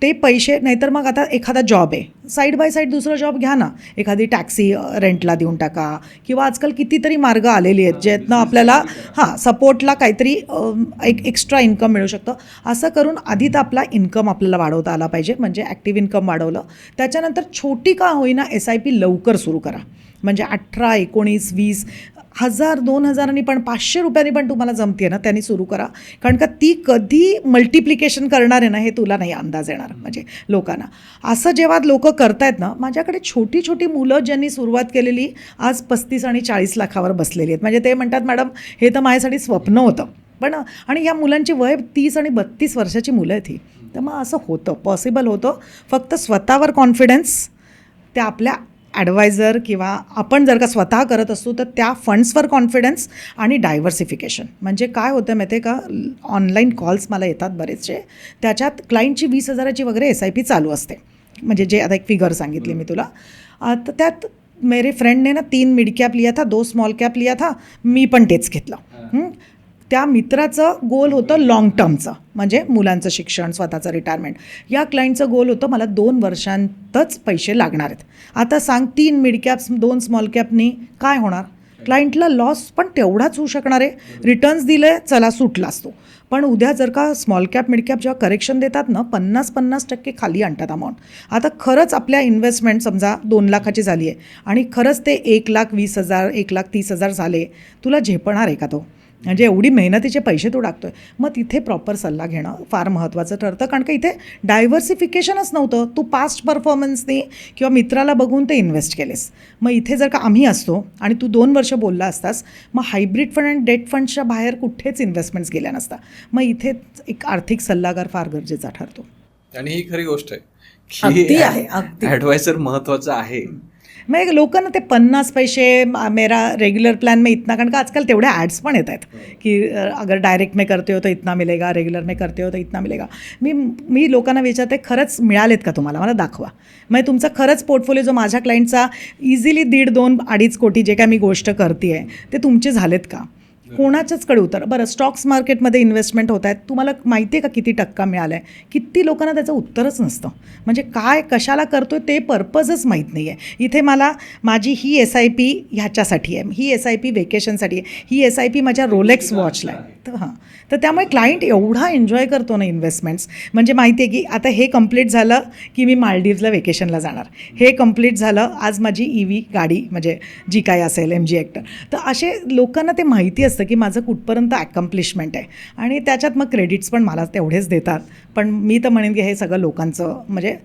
ते पैसे नाहीतर मग आता एखादा जॉब आहे, साईड बाय साईड दुसरा जॉब घ्या ना, एखादी टॅक्सी रेंटला देऊन टाका, किंवा आजकाल कितीतरी मार्ग आलेले आहेत ज्यातनं आपल्याला सपोर्टला काहीतरी एक एक्स्ट्रा इन्कम मिळू शकतं. असं करून आधी तर आपला इन्कम आपल्याला वाढवता आला पाहिजे, म्हणजे ॲक्टिव्ह इन्कम वाढवलं. त्याच्यानंतर छोटी का होईना SIP लवकर सुरू करा. म्हणजे 18, 19, 20 हजार 2,000 पण 500 रुपयांनी पण तुम्हाला जमते ना, त्यांनी सुरू करा. कारण का ती कधी मल्टिप्लिकेशन करणार आहे ना हे तुला नाही अंदाज येणार. म्हणजे लोकांना असं जेव्हा लोक करतायत ना, माझ्याकडे छोटी छोटी मुलं ज्यांनी सुरुवात केलेली आज 35 आणि 40 लाखावर बसलेली आहेत. म्हणजे ते म्हणतात मॅडम हे तर माझ्यासाठी स्वप्न होतं. पण आणि या मुलांची वय 30 आणि 32 वर्षाची मुलं आहेत ही. तर मग असं होतं, पॉसिबल होतं. फक्त स्वतःवर कॉन्फिडन्स, त्या आपल्या ॲडवायझर किंवा आपण जर का स्वतः करत असतो तर त्या फंड्सवर कॉन्फिडन्स आणि डायव्हर्सिफिकेशन. म्हणजे काय होतं माहिती आहे का, ऑनलाईन कॉल्स मला येतात बरेचसे, त्याच्यात क्लायंटची 20,000ची वगैरे SIP चालू असते. म्हणजे जे आता एक फिगर सांगितली मी तुला, तर त्यात मेरे फ्रेंड ने ना 3 मिड कॅप लिया था, 2 स्मॉल कॅप लिया था, मी पण तेच घेतलं. त्या मित्राचं गोल होतं लाँग टर्मचं, म्हणजे मुलांचं शिक्षण, स्वतःचं रिटायरमेंट. या क्लायंटचं गोल होतं मला 2 वर्षांतच पैसे लागणार आहेत. आता सांग 3 मिड कॅप्स 2 स्मॉल कॅपनी काय होणार, क्लायंटला लॉस पण तेवढाच होऊ शकणार आहे. रिटर्न्स दिले चला सुटलाच तो, पण उद्या जर का स्मॉल कॅप मिड कॅप जेव्हा करेक्शन देतात ना 50% खाली आणतात अमाऊंट. आता खरंच आपल्या इन्व्हेस्टमेंट समजा 2 लाखाची झाली आहे आणि खरंच ते 1,20,000 1,30,000 झाले, तुला झेपणार आहे का तो? म्हणजे एवढी मेहनतीचे पैसे तू टाकतोय. मग तिथे प्रॉपर सल्ला घेणं फार महत्त्वाचं ठरतं. कारण का इथे डायव्हर्सिफिकेशनच नव्हतं, तू पास्ट परफॉर्मन्सने किंवा मित्राला बघून ते इन्व्हेस्ट केलेस. मग इथे जर का आम्ही असतो आणि तू 2 वर्ष बोलला असतास, मग हायब्रिड फंड आणि डेट फंड्सच्या बाहेर कुठेच इन्व्हेस्टमेंट्स गेल्या नसता. मग इथे एक आर्थिक सल्लागार फार गरजेचा ठरतो. आणि ही खरी गोष्ट अगदी आहे आहे, अगदी. ॲडवायझर महत्त्वाचं आहे. मग लोकांना ते 50 पैसे मेरा रेग्युलर प्लान में इतना, कारण का आजकाल तेवढ्या ॲड्स पण येत आहेत की अगर डायरेक्ट में करते हो तो इतना मिलेगा, रेग्युलर में करते हो तो इतना मिलेगा. मी लोकांना विचारते खरंच मिळालेत का तुम्हाला, मला दाखवा. मग तुमचा खरंच पोर्टफोलिओ जो माझ्या क्लायंटचा इझिली 1.5, 2, 2.5 कोटी जे काय मी गोष्ट करते आहे ते तुमचे झालेत का? कोणाच्याचकडे उतर. बरं, स्टॉक्स मार्केटमध्ये इन्व्हेस्टमेंट होत आहेत, तुम्हाला माहिती आहे का किती टक्का मिळाला आहे? किती लोकांना त्याचं उत्तरच नसतं. म्हणजे काय कशाला करतो आहे ते पर्पजच माहीत नाही आहे. इथे मला माझी ही SIP ह्याच्यासाठी आहे, ही SIP वेकेशनसाठी आहे, ही SIP माझ्या रोलेक्स वॉचला आहे. तर त्यामुळे क्लायंट एवढा एन्जॉय करतो ना इन्व्हेस्टमेंट्स. म्हणजे माहिती आहे की आता हे कंप्लीट झालं की मी मालदीव्सला वेकेशनला जाणार, हे कंप्लीट झालं आज माझी EV गाडी म्हणजे जी काय असेल MG हेक्टर. तर असे लोकांना ते माहिती असतं की माझं कुठपर्यंत ॲकम्प्लिशमेंट आहे आणि त्याच्यात मग क्रेडिट्स पण मला तेवढेच देतात. पण मी तर म्हणेन की हे सगळं लोकांचं म्हणजे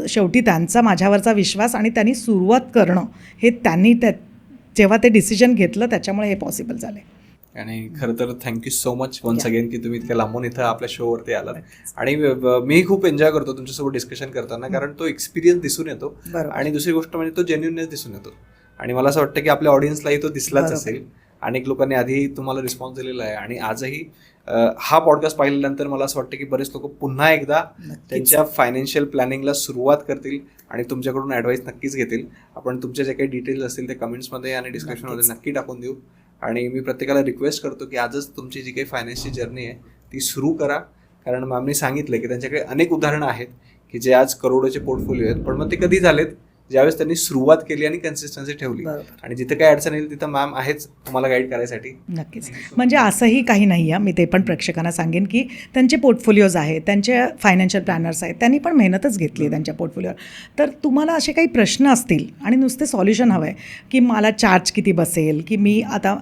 शेवटी त्यांचा माझ्यावरचा विश्वास आणि त्यांनी सुरुवात करणं हे त्यांनी जेव्हा ते डिसिजन घेतलं त्याच्यामुळे हे पॉसिबल झाले. आणि खरं तर thank you so much once again की तुम्ही इतक्या लांबून इथं आपल्या शोवरती आलात. आणि मी खूप एन्जॉय करतो तुमच्यासोबत डिस्कशन करताना, कारण तो एक्सपिरियन्स दिसून येतो. आणि दुसरी गोष्ट म्हणजे तो जेन्युइननेस दिसून येतो. आणि मला असं वाटतं की आपल्या ऑडियन्सलाही तो दिसलाच असेल. अनेक लोकांनी आधी तुम्हाला रिस्पॉन्स दिलेला आहे आणि आजही हा पॉडकास्ट पाहिल्यानंतर मला असं वाटतं की बरेच लोक पुन्हा एकदा त्यांच्या फायनान्शियल प्लॅनिंगला सुरुवात करतील आणि तुमच्याकडून ॲडवाईस नक्कीच घेतील. आपण तुमचे जे काही डिटेल्स असतील ते कमेंट्समध्ये आणि डिस्क्रिप्शनमध्ये नक्की टाकून देऊ. आणि मी प्रत्येकाला रिक्वेस्ट करतो की आजच तुमची जी काही फायनान्सची जर्नी आहे ती सुरू करा. कारण मॅमनी सांगितलं की त्यांच्याकडे अनेक उदाहरणं आहेत की जे आज करोडोचे पोर्टफोलिओ आहेत, पण मग ते कधी झालेत ज्यावेळेस त्यांनी सुरुवात केली आणि कन्सिस्टन्सी ठेवली. आणि जिथे काही अडचण येईल तिथं मॅम आहेच तुम्हाला गाईड करायसाठी. नक्कीच. म्हणजे असंही काही नाही आहे, मी ते पण प्रेक्षकांना सांगेन की त्यांचे पोर्टफोलिओज आहेत, त्यांचे फायनान्शियल प्लॅनर्स आहेत, त्यांनी पण मेहनतच घेतली आहे त्यांच्या पोर्टफोलिओवर. तर तुम्हाला असे काही प्रश्न असतील आणि नुसते सॉल्युशन हवं आहे की मला चार्ज किती बसेल, की मी आता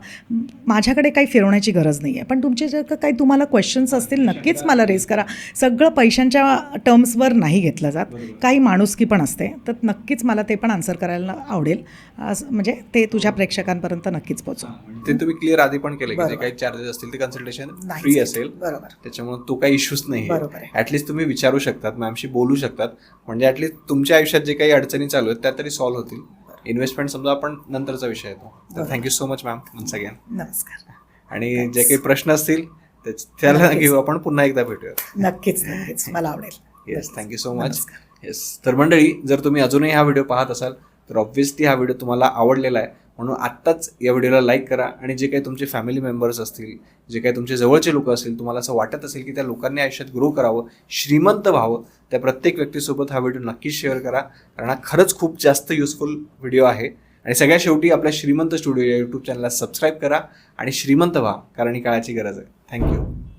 माझ्याकडे काही फिरवण्याची गरज नाही आहे, पण तुमचे जर काही तुम्हाला क्वेश्चन्स असतील नक्कीच मला रेज करा. सगळं पैशांच्या टर्म्सवर नाही घेतलं जात, काही माणुसकी पण असते, तर नक्कीच मला मला ते पण आन्सर करायला आवडेल. म्हणजे ते तुझ्या प्रेक्षकांपर्यंत नक्कीच पोहोचव. ते तुम्ही क्लिअर आधी पण केलं की जे बरोबर. काही चार्जेस असतील ते कन्सल्टेशन नाहीच फ्री आहे. असेल, बरोबर. त्याच्यामुळे तो काही इश्यूज नाही बरोबर आहे. ॲटलिस्ट तुम्ही विचारू शकतात, मॅमशी बोलू शकतात, म्हणजे ॲटलिस्ट तुमच्या आयुष्यात जे काही अडचणी चालू आहेत त्या तरी सॉल्व्ह होतील. इन्व्हेस्टमेंट समजा आपण नंतरचा विषय येतो. तर बरोबर. Thank you so much ma'am once again. नमस्कार. आणि Thanks. जे काही प्रश्न असतील त्याला नक्कीच. घेऊ आपण, पुन्हा एकदा भेटूया. नक्कीच नक्कीच मला आवडेल. Yes, thank you so much. नमस्कार. येस, तर मंडळी, जर तुम्ही अजूनही हा व्हिडिओ पाहत असाल तर ऑब्व्हियसली हा व्हिडिओ तुम्हाला आवडलेला आहे, म्हणून आत्ताच या व्हिडिओला लाईक करा. आणि जे काही तुमचे फॅमिली मेंबर्स असतील, जे काही तुमचे जवळचे लोक असतील, तुम्हाला असं वाटत असेल की त्या लोकांनी आयुष्यात ग्रो करावं, श्रीमंत व्हावं, त्या प्रत्येक व्यक्तीसोबत हा व्हिडिओ नक्कीच शेअर करा, कारण हा खरंच खूप जास्त युजफुल व्हिडिओ आहे. आणि सगळ्यात शेवटी आपल्या श्रीमंत स्टुडिओ या यूट्यूब चॅनलला सबस्क्राईब करा आणि श्रीमंत व्हा, कारण ही काळाची गरज आहे. थँक्यू.